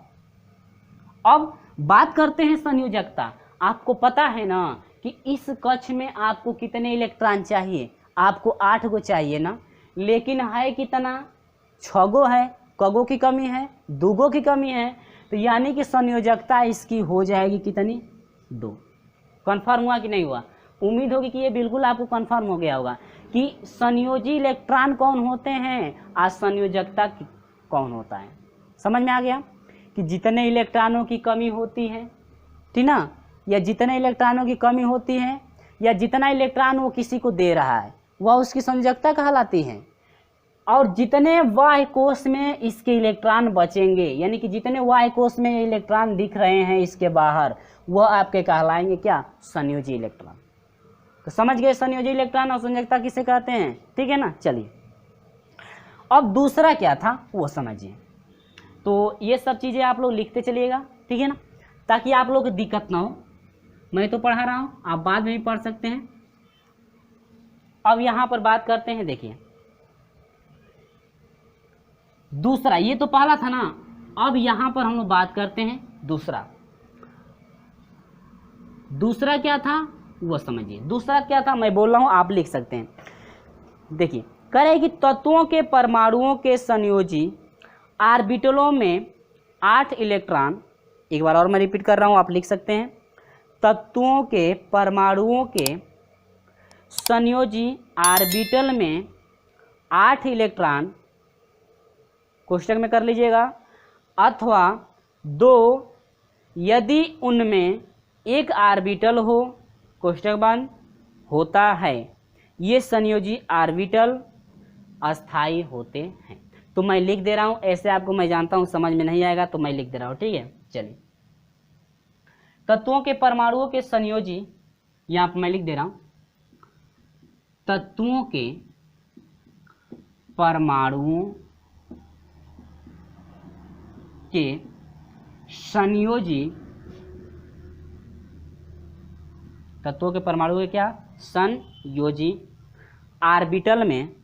अब बात करते हैं संयोजकता। आपको पता है ना कि इस कक्ष में आपको कितने इलेक्ट्रॉन चाहिए? आपको 8 गो चाहिए ना, लेकिन है कितना? 6 गो है। कगो की कमी है? 2 गो की कमी है। तो यानी कि संयोजकता इसकी हो जाएगी कितनी? 2। कन्फर्म हुआ कि नहीं हुआ? उम्मीद होगी कि ये बिल्कुल आपको कन्फर्म हो गया होगा कि संयोजी इलेक्ट्रॉन कौन होते हैं और संयोजकता कौन होता है। समझ में आ गया कि जितने इलेक्ट्रॉनों की कमी होती है, ठीक ना, या जितने इलेक्ट्रॉनों की कमी होती है या जितना इलेक्ट्रॉन वो किसी को दे रहा है वह उसकी संयोजकता कहलाती है। और जितने बाह्य कोश में इसके इलेक्ट्रॉन बचेंगे, यानी कि जितने बाह्य कोश में इलेक्ट्रॉन दिख रहे हैं इसके बाहर, वह आपके कहलाएंगे क्या? संयोजी इलेक्ट्रॉन। तो समझ गए संयोजी इलेक्ट्रॉन और संयोजकता किसे कहते हैं। ठीक है ना। चलिए, अब दूसरा क्या था वो समझिए। तो ये सब चीज़ें आप लोग लिखते चलिएगा, ठीक है ना, ताकि आप लोग को दिक्कत ना हो। मैं तो पढ़ा रहा हूँ, आप बाद में भी पढ़ सकते हैं। अब यहाँ पर बात करते हैं, देखिए दूसरा, ये तो पहला था ना, अब यहाँ पर हम लोग बात करते हैं दूसरा। दूसरा क्या था वो समझिए। दूसरा क्या था मैं बोल रहा हूँ, आप लिख सकते हैं। देखिए, कह रहे कि तत्वों के परमाणुओं के संयोजी ऑर्बिटलों में 8 इलेक्ट्रॉन, एक बार और मैं रिपीट कर रहा हूँ, आप लिख सकते हैं। तत्वों के परमाणुओं के संयोजी ऑर्बिटल में 8 इलेक्ट्रॉन, कोष्टक में कर लीजिएगा, अथवा 2 यदि उनमें एक ऑर्बिटल हो, कोष्टक बंद, होता है। ये संयोजी ऑर्बिटल अस्थाई होते हैं। तो मैं लिख दे रहा हूं, ऐसे आपको मैं जानता हूं समझ में नहीं आएगा तो मैं लिख दे रहा हूं, ठीक है। चलिए, तत्वों के परमाणुओं के संयोजी, यहां पर मैं लिख दे रहा हूं, तत्वों के परमाणुओं के संयोजी, तत्वों के परमाणु के क्या संयोजी ऑर्बिटल में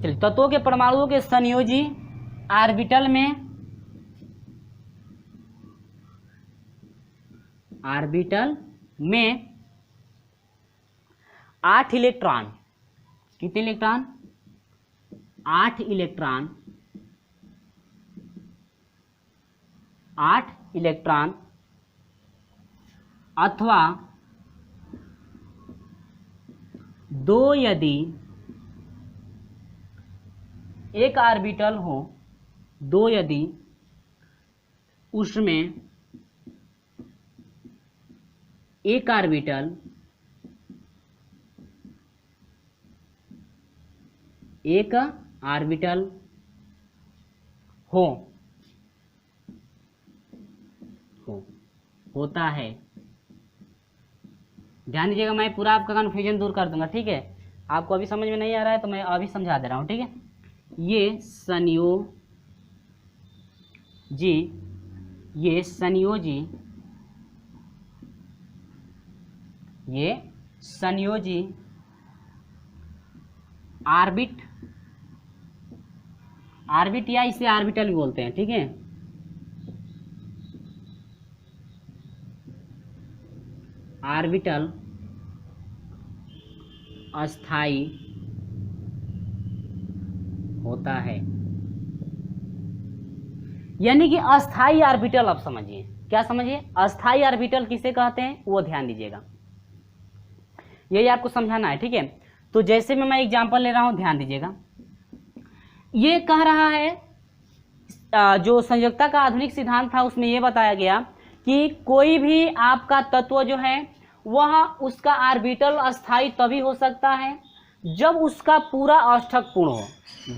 चलिए, तत्वों के परमाणुओं के संयोजी ऑर्बिटल में 8 इलेक्ट्रॉन, कितने इलेक्ट्रॉन 8 इलेक्ट्रॉन, 8 इलेक्ट्रॉन अथवा 2 यदि एक ऑर्बिटल हो, 2 यदि उसमें एक ऑर्बिटल होता है। ध्यान दीजिएगा, मैं पूरा आपका कन्फ्यूजन दूर कर दूंगा, ठीक है। आपको अभी समझ में नहीं आ रहा है तो मैं अभी समझा दे रहा हूं, ठीक है। ये संयोजी ऑर्बिट या इसे ऑर्बिटल भी बोलते हैं, ठीक है। ऑर्बिटल अस्थाई होता है, यानी कि अस्थाई ऑर्बिटल। आप समझिए, क्या समझिए, अस्थाई ऑर्बिटल किसे कहते हैं वो ध्यान दीजिएगा, यही आपको समझाना है, ठीक है। तो जैसे मैं एग्जांपल ले रहा हूं, ध्यान दीजिएगा। ये कह रहा है जो संयोजकता का आधुनिक सिद्धांत था उसमें यह बताया गया कि कोई भी आपका तत्व जो है वह उसका ऑर्बिटल अस्थाई तभी हो सकता है जब उसका पूरा अष्टक पूर्ण हो,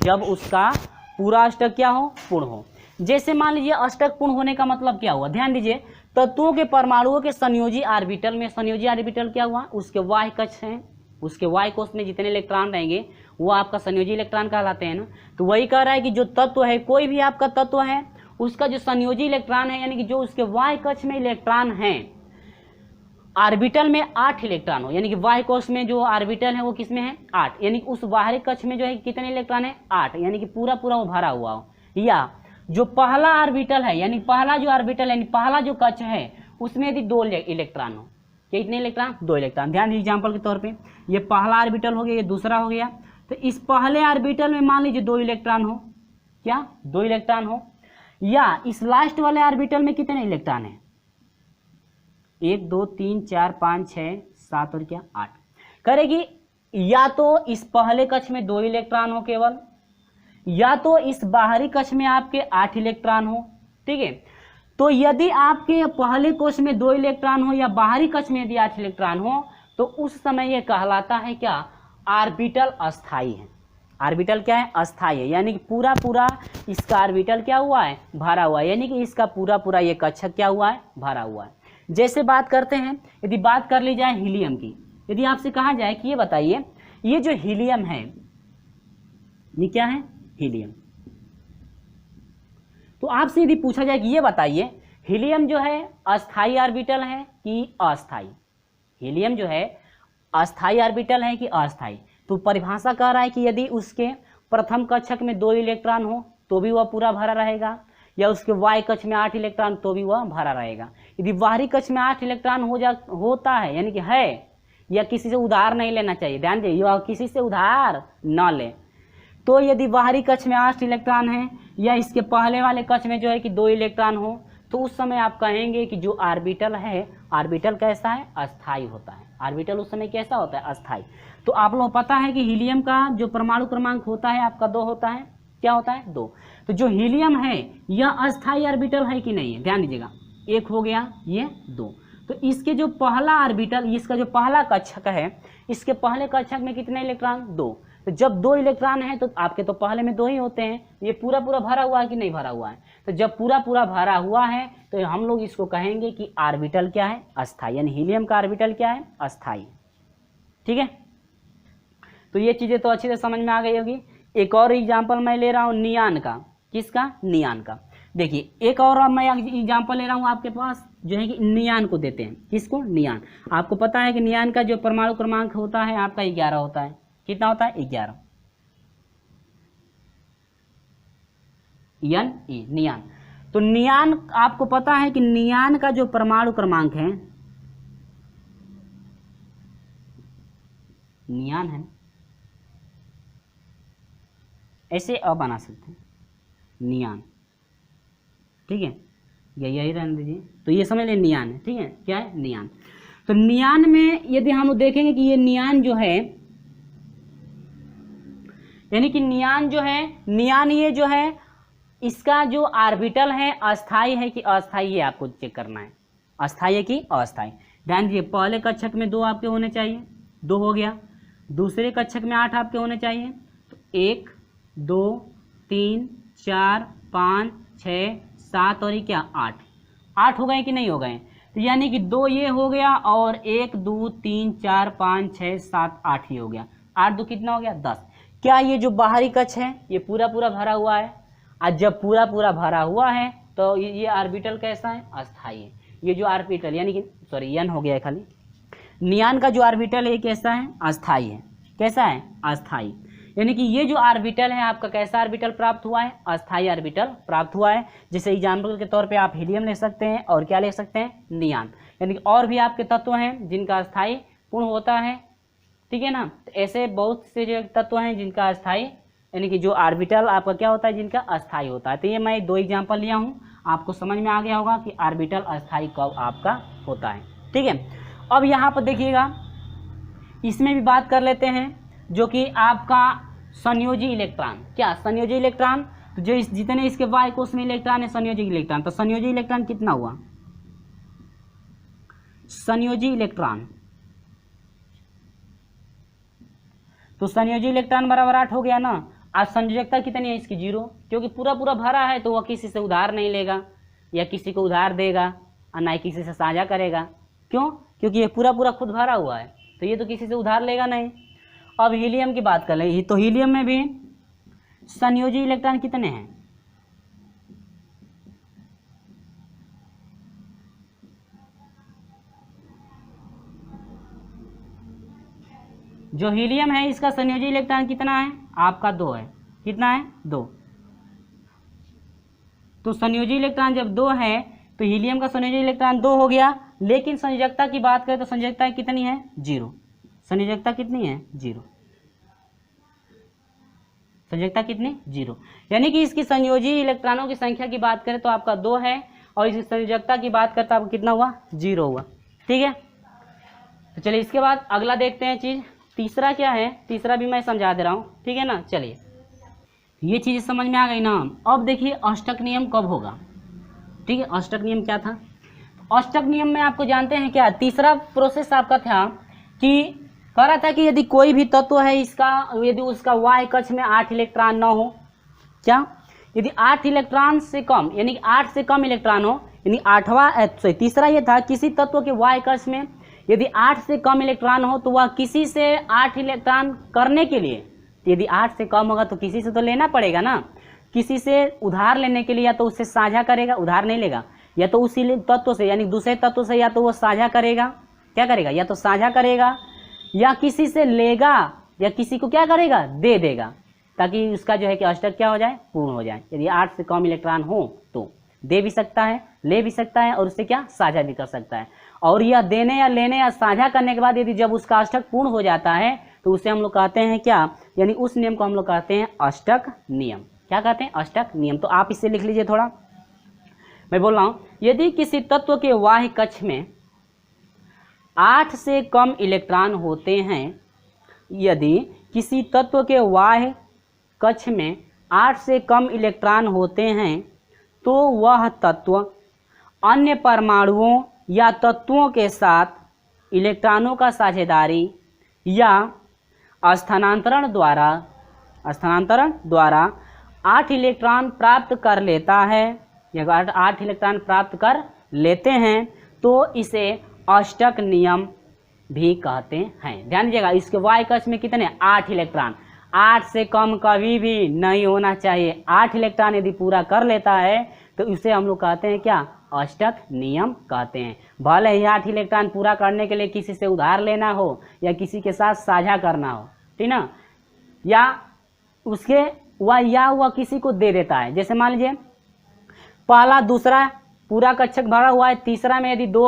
जब उसका पूरा अष्टक क्या हो, पूर्ण हो। जैसे मान लीजिए अष्टक पूर्ण होने का मतलब क्या हुआ, ध्यान दीजिए, तत्वों के परमाणुओं के संयोजी ऑर्बिटल में, संयोजी ऑर्बिटल क्या हुआ, उसके वाह्य कक्ष हैं, उसके वाह्य कोश में जितने इलेक्ट्रॉन रहेंगे वो आपका संयोजी इलेक्ट्रॉन कहलाते हैं ना। तो वही कह रहा है कि जो तत्व है, कोई भी आपका तत्व है, उसका जो संयोजी इलेक्ट्रॉन है, यानी कि जो उसके वाह्य कक्ष में इलेक्ट्रॉन है, ऑर्बिटल में 8 इलेक्ट्रॉन हो, यानी कि बाह्य कोश में जो ऑर्बिटल है वो किसमें है 8, यानी कि उस बाहरी कक्ष में जो है कितने इलेक्ट्रॉन है 8, यानी कि पूरा पूरा वो भरा हुआ हो। या जो पहला ऑर्बिटल है, यानी पहला जो ऑर्बिटल यानी पहला जो कक्ष है उसमें यदि 2 इलेक्ट्रॉन हो, कितने इलेक्ट्रॉन 2 इलेक्ट्रॉन। ध्यान दीजिए, एग्जाम्पल के तौर पर ये पहला ऑर्बिटल हो गया, ये दूसरा हो गया। तो इस पहले ऑर्बिटल में मान लीजिए 2 इलेक्ट्रॉन हो, क्या 2 इलेक्ट्रॉन हो, या इस लास्ट वाले ऑर्बिटल में कितने इलेक्ट्रॉन है 1 2 3 4 5 6 7 और क्या 8 करेगी। या तो इस पहले कक्ष में 2 इलेक्ट्रॉन हो केवल, या तो इस बाहरी कक्ष में आपके 8 इलेक्ट्रॉन हो, ठीक है। तो यदि आपके पहले कोश में 2 इलेक्ट्रॉन हो या बाहरी कक्ष में यदि 8 इलेक्ट्रॉन हो तो उस समय यह कहलाता है क्या, ऑर्बिटल अस्थाई है। ऑर्बिटल क्या है, अस्थाई है, यानी कि पूरा पूरा इसका ऑर्बिटल क्या हुआ है, भरा हुआ है, यानी कि इसका पूरा पूरा ये कक्षक क्या हुआ है, भरा हुआ है। जैसे बात करते हैं, यदि बात कर ली जाए हीलियम की, यदि आपसे कहा जाए कि ये बताइए ये जो हीलियम है ये क्या है, हीलियम। तो आपसे यदि पूछा जाए कि ये बताइए हीलियम जो है अस्थाई ऑर्बिटल है कि अस्थाई, हीलियम जो है अस्थाई ऑर्बिटल है कि अस्थाई। तो परिभाषा कह रहा है कि यदि उसके प्रथम कक्षक में 2 इलेक्ट्रॉन हो तो भी वह पूरा भरा रहेगा, या उसके वाय कक्ष में 8 इलेक्ट्रॉन तो भी वह भरा रहेगा। यदि बाहरी कक्ष में 8 इलेक्ट्रॉन होता है, यानी कि है, या किसी से उधार नहीं लेना चाहिए, ध्यान दीजिए, यह किसी से उधार न ले। तो यदि बाहरी कक्ष में 8 इलेक्ट्रॉन है या इसके पहले वाले कक्ष में जो है कि 2 इलेक्ट्रॉन हो, तो उस समय आप कहेंगे कि जो ऑर्बिटल है, ऑर्बिटल कैसा है, अस्थाई होता है। ऑर्बिटल उस समय कैसा होता है, अस्थाई। तो आप लोग पता है कि हीलियम का जो परमाणु क्रमांक होता है आपका 2 होता है। क्या होता है, 2। तो जो हीलियम है यह अस्थाई ऑर्बिटल है कि नहीं है, ध्यान दीजिएगा। 1 हो गया, ये 2। तो इसके जो पहला ऑर्बिटल, इसका जो पहला कक्षक है, इसके पहले कक्षक में कितने इलेक्ट्रॉन, 2। तो जब 2 इलेक्ट्रॉन है तो आपके तो पहले में 2 ही होते हैं। ये पूरा पूरा भरा हुआ है कि नहीं भरा हुआ है। तो जब पूरा पूरा भरा हुआ है तो हम लोग इसको कहेंगे कि ऑर्बिटल क्या है, अस्थाई। यानी हीलियम का ऑर्बिटल क्या है, अस्थाई। ठीक है, तो ये चीजें तो अच्छी से समझ में आ गई होगी। एक और एग्जाम्पल मैं ले रहा हूँ नियान का। किसका, नियान का। देखिए एक और मैं एग्जाम्पल ले रहा हूँ आपके पास, जो है कि नियान को देते हैं। किसको, नियान। आपको पता है कि नियान का जो परमाणु क्रमांक होता है आपका 11 होता है। कितना होता है, 11। NE, नियान। तो नियान, आपको पता है कि नियान का जो परमाणु क्रमांक है, नियान है, ऐसे अब बना सकते हैं नियान। ठीक है, यही रहने दीजिए। तो ये समझ लें नियान है। ठीक है, क्या है, नियान। तो नियान में यदि हम देखेंगे कि ये नियान जो है, यानी कि नियान जो है, नियान ये जो है, इसका जो ऑर्बिटल है अस्थाई है कि अस्थाई है, आपको चेक करना है। अस्थाई है कि अस्थाई। ध्यान दीजिए, पहले कक्षक में 2 आपके होने चाहिए, 2 हो गया। दूसरे कक्षक में 8 आपके होने चाहिए। तो 1 2 3 4 5 6 7 और ये क्या, 8 हो गए कि नहीं हो गए। तो यानी कि 2 ये हो गया और 1 2 3 4 5 6 7 8 ही हो गया। 8 2 कितना हो गया, 10। क्या ये जो बाहरी कक्ष है ये पूरा पूरा भरा हुआ है। और जब पूरा पूरा भरा हुआ है तो ये ऑर्बिटल कैसा है, अस्थाई है। ये जो ऑर्बिटल, यानी कि सॉरी n हो गया है खाली, नियान का जो ऑर्बिटल है कैसा है, अस्थाई है। कैसा है, अस्थाई। यानी कि ये जो ऑर्बिटल है आपका कैसा ऑर्बिटल प्राप्त हुआ है, अस्थाई ऑर्बिटल प्राप्त हुआ है। जैसे एग्जाम्पल के तौर पे आप हीलियम ले सकते हैं और क्या ले सकते हैं, नियान। यानी कि और भी आपके तत्व हैं जिनका अस्थाई पूर्ण होता है। ठीक है ना, तो ऐसे बहुत से जो तत्व हैं जिनका अस्थाई, यानी कि जो ऑर्बिटल आपका क्या होता है, जिनका अस्थाई होता है। तो ये मैं 2 एग्जाम्पल लिया हूँ, आपको समझ में आ गया होगा कि ऑर्बिटल अस्थाई कब आपका होता है। ठीक है, अब यहाँ पर देखिएगा, इसमें भी बात कर लेते हैं जो कि आपका संयोजी इलेक्ट्रॉन। क्या, संयोजी इलेक्ट्रॉन। तो जो जितने इसके वाई कोष में इलेक्ट्रॉन है संयोजी इलेक्ट्रॉन। तो संयोजी इलेक्ट्रॉन कितना हुआ, संयोजी इलेक्ट्रॉन। तो संयोजी इलेक्ट्रॉन बराबर 8 हो गया ना। आज संयोजकता कितनी है इसकी, 0, क्योंकि पूरा पूरा भरा है तो वह किसी से उधार नहीं लेगा या किसी को उधार देगा और ना ही किसी से साझा करेगा। क्यों, क्योंकि ये पूरा पूरा खुद भरा हुआ है, तो ये तो किसी से उधार लेगा नहीं। अब हीलियम की बात कर लें, तो हीलियम में भी संयोजी इलेक्ट्रॉन कितने हैं, जो हीलियम है इसका संयोजी इलेक्ट्रॉन कितना है आपका, 2 है। कितना है, 2। तो संयोजी इलेक्ट्रॉन जब 2 है तो हीलियम का संयोजी इलेक्ट्रॉन 2 हो गया। लेकिन संयोजकता की बात करें तो संयोजकता कितनी है, 0। संयोजकता कितनी है, 0। संयोजकता कितनी, 0। यानी कि इसकी संयोजी इलेक्ट्रॉनों की संख्या की बात करें तो आपका 2 है और इसकी संयोजकता की बात करें तो आपका कितना हुआ, 0 हुआ। ठीक है, तो चलिए इसके बाद अगला देखते हैं चीज। तीसरा क्या है, तीसरा भी मैं समझा दे रहा हूँ। ठीक है ना, चलिए ये चीज समझ में आ गई ना। अब देखिए अष्टक नियम कब होगा। ठीक है, अष्टक नियम क्या था, अष्टक नियम में आपको जानते हैं क्या, तीसरा प्रोसेस आपका था कि कह रहा था कि यदि कोई भी तत्व है इसका, यदि उसका वाई कक्ष में 8 इलेक्ट्रॉन ना हो, क्या, यदि 8 इलेक्ट्रॉन से कम, यानी 8 से कम इलेक्ट्रॉन हो, यानी 8वां, तीसरा ये था किसी तत्व के वाई कक्ष में यदि 8 से कम इलेक्ट्रॉन हो तो वह किसी से 8 इलेक्ट्रॉन करने के लिए, यदि 8 से कम होगा तो किसी से तो लेना पड़ेगा ना, किसी से उधार लेने के लिए या तो उससे साझा करेगा, उधार नहीं लेगा, या तो उसी तत्व से यानी दूसरे तत्व से या तो वो साझा करेगा, क्या करेगा, या तो साझा करेगा या किसी से लेगा या किसी को क्या करेगा, दे देगा, ताकि उसका जो है कि अष्टक क्या हो जाए, पूर्ण हो जाए। यदि 8 से कम इलेक्ट्रॉन हो तो दे भी सकता है ले भी सकता है और उससे क्या साझा भी कर सकता है। और यह देने या लेने या साझा करने के बाद यदि जब उसका अष्टक पूर्ण हो जाता है तो उसे हम लोग कहते हैं क्या, यानी उस नियम को हम लोग कहते हैं अष्टक नियम। क्या कहते हैं? अष्टक नियम। तो आप इसे लिख लीजिए थोड़ा, मैं बोल रहा हूं, यदि किसी तत्व के बाह्य कक्ष में 8 से कम इलेक्ट्रॉन होते हैं, यदि किसी तत्व के बाह्य कक्ष में 8 से कम इलेक्ट्रॉन होते हैं तो वह तत्व अन्य परमाणुओं या तत्वों के साथ इलेक्ट्रॉनों का साझेदारी या स्थानांतरण द्वारा 8 इलेक्ट्रॉन प्राप्त कर लेता है, या 8 इलेक्ट्रॉन प्राप्त कर लेते हैं तो इसे अष्टक नियम भी कहते हैं। ध्यान दीजिएगा, इसके बाह्य कक्ष में कितने? 8 इलेक्ट्रॉन। 8 से कम कभी भी नहीं होना चाहिए। 8 इलेक्ट्रॉन यदि पूरा कर लेता है तो इसे हम लोग कहते हैं क्या? अष्टक नियम कहते हैं। भले ही 8 इलेक्ट्रॉन पूरा करने के लिए किसी से उधार लेना हो या किसी के साथ साझा करना हो, ठीक ना, या उसके वह किसी को दे देता है। जैसे मान लीजिए पहला दूसरा पूरा कक्षक भरा हुआ है, तीसरा में यदि 2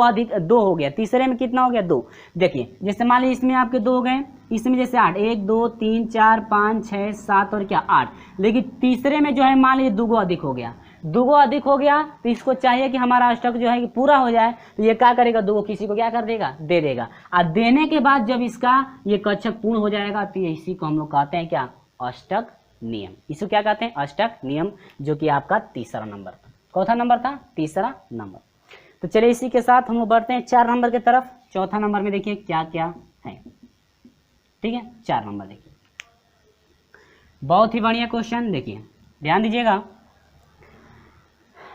हो गया, तीसरे में कितना हो गया? 2। देखिए जैसे मान लीजिए इसमें आपके 2 हो गए, इसमें जैसे 8, 1 2 3 4 5 6 7 और क्या 8, लेकिन तीसरे में जो है मान लीजिए 2 अधिक हो गया, 2 अधिक हो गया तो इसको चाहिए कि हमारा अष्टक जो है कि पूरा हो जाए, तो ये क्या करेगा? 2 किसी को क्या कर देगा? दे देगा। और देने के बाद जब इसका ये कक्षक पूर्ण हो जाएगा तो इसी को हम लोग कहते हैं क्या? अष्टक नियम। इसको क्या कहते हैं? अष्टक नियम, जो कि आपका तीसरा नंबर था। चौथा नंबर था, तीसरा नंबर। तो चलिए इसी के साथ हम लोग बढ़ते हैं 4 नंबर की तरफ। चौथा नंबर में देखिए क्या क्या है, ठीक है। 4 नंबर देखिए, बहुत ही बढ़िया क्वेश्चन। देखिए ध्यान दीजिएगा,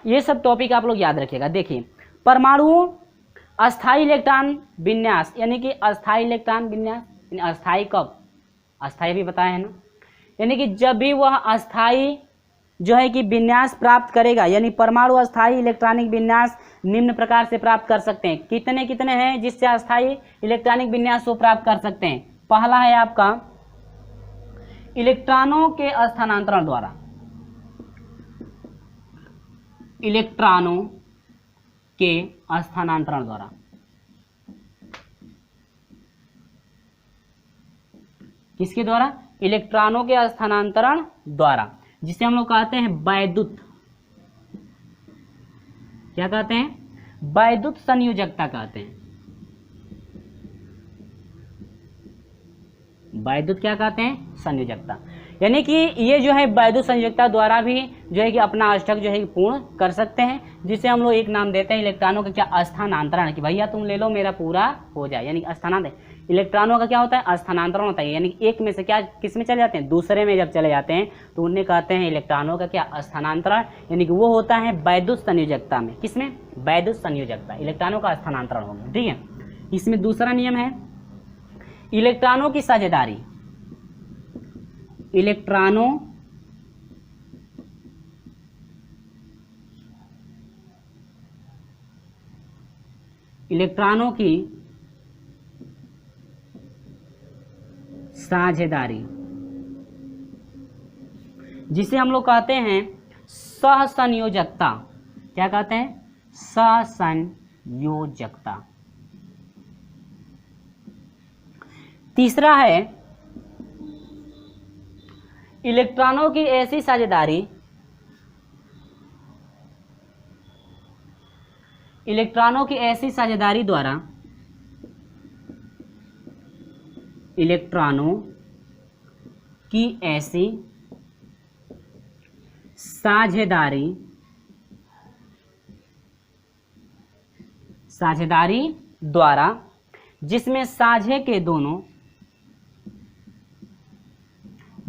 ये सब टॉपिक आप लोग याद रखिएगा। देखिए परमाणुओं अस्थायी इलेक्ट्रॉन विन्यास, यानी कि अस्थायी इलेक्ट्रॉन विन्यास, अस्थायी कब? अस्थायी भी बताया है ना, यानी कि जब भी वह अस्थायी जो है कि विन्यास प्राप्त करेगा, यानी परमाणु अस्थायी इलेक्ट्रॉनिक विन्यास निम्न प्रकार से प्राप्त कर सकते हैं। कितने कितने हैं जिससे अस्थायी इलेक्ट्रॉनिक विन्यास को प्राप्त कर सकते हैं? पहला है आपका इलेक्ट्रॉनों के स्थानांतरण द्वारा, इलेक्ट्रॉनों के स्थानांतरण द्वारा। किसके द्वारा? इलेक्ट्रॉनों के स्थानांतरण द्वारा, जिसे हम लोग कहते हैं वैद्युत, क्या कहते हैं? वैद्युत संयोजकता कहते हैं। वैद्युत क्या कहते हैं? संयोजकता। यानी कि ये जो है वैद्युत संयोजकता द्वारा भी जो है कि अपना अष्टक जो है पूर्ण कर सकते हैं, जिसे हम लोग एक नाम देते हैं इलेक्ट्रॉनों का क्या? स्थानांतरण, कि भैया तुम ले लो मेरा पूरा हो जाए, यानी स्थानांतरण। इलेक्ट्रॉनों का क्या होता है? स्थानांतरण होता है, यानी एक में से क्या किस में चले जाते हैं? दूसरे में जब चले जाते हैं तो उन्हें कहते हैं इलेक्ट्रॉनों का क्या? स्थानांतरण, यानी कि वो होता है वैद्युत संयोजकता में। किसमें? वैद्युत संयोजकता, इलेक्ट्रॉनों का स्थानांतरण हो गया, ठीक है। इसमें दूसरा नियम है इलेक्ट्रॉनों की साझेदारी, इलेक्ट्रॉनों की साझेदारी, जिसे हम लोग कहते हैं सहसंयोजकता। क्या कहते हैं? सहसंयोजकता। तीसरा है इलेक्ट्रॉनों की ऐसी साझेदारी, इलेक्ट्रॉनों की ऐसी साझेदारी द्वारा, इलेक्ट्रॉनों की ऐसी साझेदारी द्वारा जिसमें साझे के दोनों,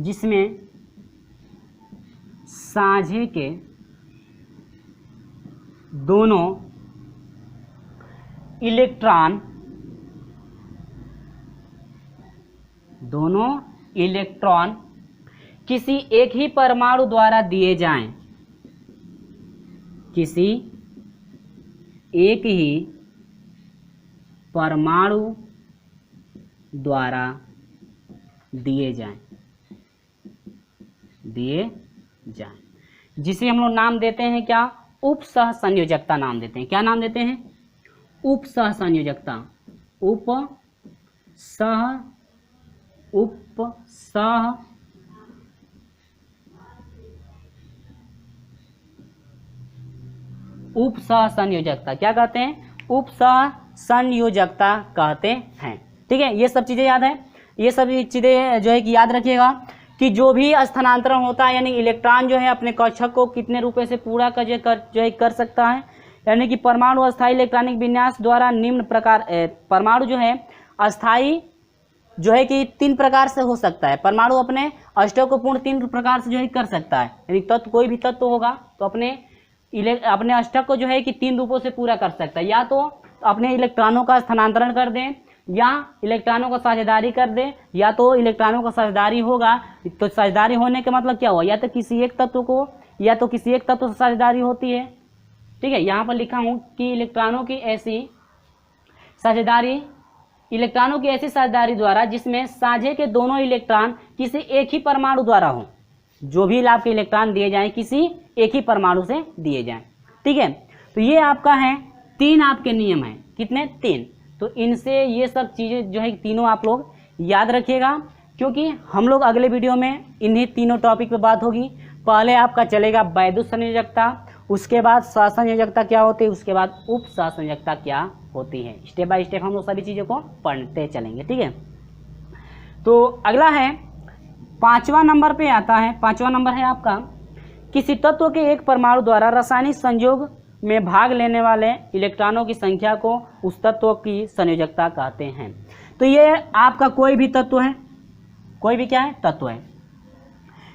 जिसमें साझे के दोनों इलेक्ट्रॉन, दोनों इलेक्ट्रॉन किसी एक ही परमाणु द्वारा दिए जाएं, किसी एक ही परमाणु द्वारा दिए जाएं, जिसे हम लोग नाम देते हैं क्या? उप सह संयोजकता नाम देते हैं। क्या नाम देते हैं? उप सह संयोजकता। उप सह उप सह संयोजकता क्या कहते हैं? उप सह संयोजकता कहते हैं। ठीक है, ये सब चीजें याद है। ये सब चीजें जो है कि याद रखिएगा कि जो भी स्थानांतरण होता है, यानी इलेक्ट्रॉन जो है अपने कक्षक को कितने रुपए से पूरा कर सकता है, यानी कि परमाणु अस्थायी इलेक्ट्रॉनिक विन्यास द्वारा निम्न प्रकार परमाणु जो है अस्थायी जो है कि 3 प्रकार से हो सकता है। परमाणु अपने अष्टक को पूर्ण 3 प्रकार से जो है कर सकता है, यानी तत्व कोई भी तत्व होगा तो अपने अष्टक को जो है कि 3 रूपों से पूरा कर सकता है। या तो अपने इलेक्ट्रॉनों का स्थानांतरण कर दें, या इलेक्ट्रॉनों को साझेदारी कर दें, या तो इलेक्ट्रॉनों का साझेदारी होगा तो साझेदारी होने का मतलब क्या हुआ? या तो किसी एक तत्व को, या तो किसी एक तत्व से साझेदारी होती है। ठीक है, यहाँ पर लिखा हूँ कि इलेक्ट्रॉनों की ऐसी साझेदारी द्वारा जिसमें साझे के दोनों इलेक्ट्रॉन किसी एक ही परमाणु द्वारा हो। जो भी आपके इलेक्ट्रॉन दिए जाएं किसी एक ही परमाणु से दिए जाएं। ठीक है, तो ये आपका है 3 आपके नियम हैं। कितने? 3। तो इनसे ये सब चीज़ें जो है तीनों आप लोग याद रखिएगा, क्योंकि हम लोग अगले वीडियो में इन्हीं तीनों टॉपिक पे बात होगी। पहले आपका चलेगा वैद्युत संयोजकता, उसके बाद सहसंयोजकता क्या होती है, उसके बाद उप सहसंयोजकता क्या होती है। स्टेप बाय स्टेप हम लोग सभी चीज़ों को पढ़ते चलेंगे। ठीक है, तो अगला है 5वां नंबर पे आता है। 5वां नंबर है आपका किसी तत्व के एक परमाणु द्वारा रासायनिक संयोग में भाग लेने वाले इलेक्ट्रॉनों की संख्या को उस तत्व की संयोजकता कहते हैं। तो ये आपका कोई भी तत्व है, कोई भी क्या है? तत्व है।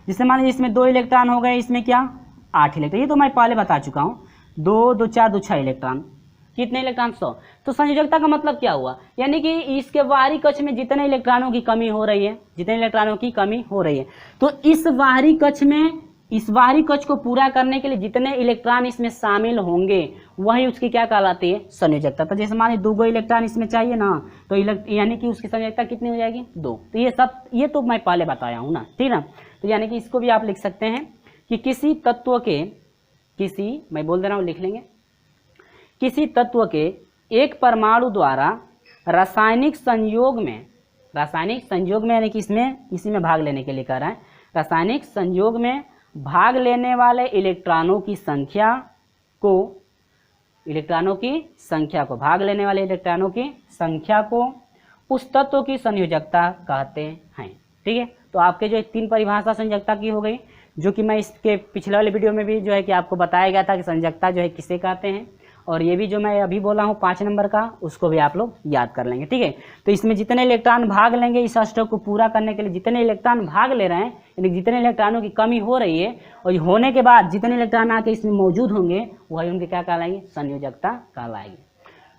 जिससे मान लीजिए इसमें 2 इलेक्ट्रॉन हो गए, इसमें क्या 8 इलेक्ट्रॉन, ये तो मैं पहले बता चुका हूँ। 2 2 4 2 6 इलेक्ट्रॉन, कितने इलेक्ट्रॉन? 100। तो संयोजकता का मतलब क्या हुआ? यानी कि इसके बाहरी कक्ष में जितने इलेक्ट्रॉनों की कमी हो रही है, तो इस बाहरी कक्ष को पूरा करने के लिए जितने इलेक्ट्रॉन इसमें शामिल होंगे वही उसकी क्या कहलाती है? संयोजकता। तो जैसे मान लीजिए 2 इलेक्ट्रॉन इसमें चाहिए ना, तो यानी कि उसकी संयोजकता कितनी हो जाएगी? 2। तो ये तो मैं पहले बताया हूँ ना, ठीक ना। तो यानी कि इसको भी आप लिख सकते हैं कि किसी तत्व के मैं बोल दे रहा हूँ, लिख लेंगे, किसी तत्व के एक परमाणु द्वारा रासायनिक संयोग में यानी कि इसी में भाग लेने के लिए कह रहा है, रासायनिक संयोग में भाग लेने वाले इलेक्ट्रॉनों की संख्या को उस तत्व की संयोजकता कहते हैं। ठीक है, तो आपके जो 3 परिभाषा संयोजकता की हो गई, जो कि मैं इसके पिछले वाले वीडियो में भी जो है कि आपको बताया गया था कि संयोजकता जो है किसे कहते हैं, और ये भी जो मैं अभी बोला हूँ 5 नंबर का, उसको भी आप लोग याद कर लेंगे। ठीक है, तो इसमें जितने इलेक्ट्रॉन भाग लेंगे, इस अष्टक को पूरा करने के लिए जितने इलेक्ट्रॉन भाग ले रहे हैं, यानी जितने इलेक्ट्रॉनों की कमी हो रही है, और होने के बाद जितने इलेक्ट्रॉन आके इसमें मौजूद होंगे वही उनके क्या कहलाएंगे? संयोजकता कहलाएगी।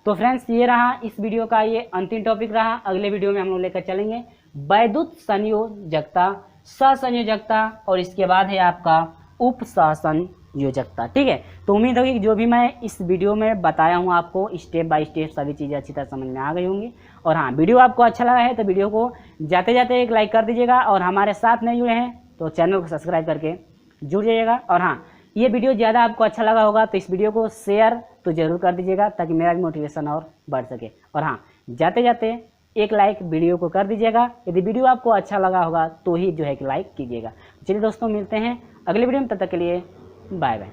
तो फ्रेंड्स, ये रहा इस वीडियो का ये अंतिम टॉपिक रहा। अगले वीडियो में हम लोग लेकर चलेंगे वैद्युत संयोजकता, सहसंयोजकता, और इसके बाद है आपका उप सहसंयोजकता। ठीक है, तो उम्मीद होगी कि जो भी मैं इस वीडियो में बताया हूँ आपको स्टेप बाय स्टेप सभी चीज़ें अच्छी तरह समझ में आ गई होंगी। और हाँ, वीडियो आपको अच्छा लगा है तो वीडियो को जाते जाते एक लाइक कर दीजिएगा, और हमारे साथ नहीं जुड़े हैं तो चैनल को सब्सक्राइब करके जुड़ जाइएगा। और हाँ, ये वीडियो ज़्यादा आपको अच्छा लगा होगा तो इस वीडियो को शेयर तो ज़रूर कर दीजिएगा, ताकि मेरा भी मोटिवेशन और बढ़ सके। और हाँ, जाते जाते एक लाइक वीडियो को कर दीजिएगा। यदि वीडियो आपको अच्छा लगा होगा तो ही जो है कि लाइक कीजिएगा। चलिए दोस्तों, मिलते हैं अगले वीडियो में, तब तक के लिए बाय बाय।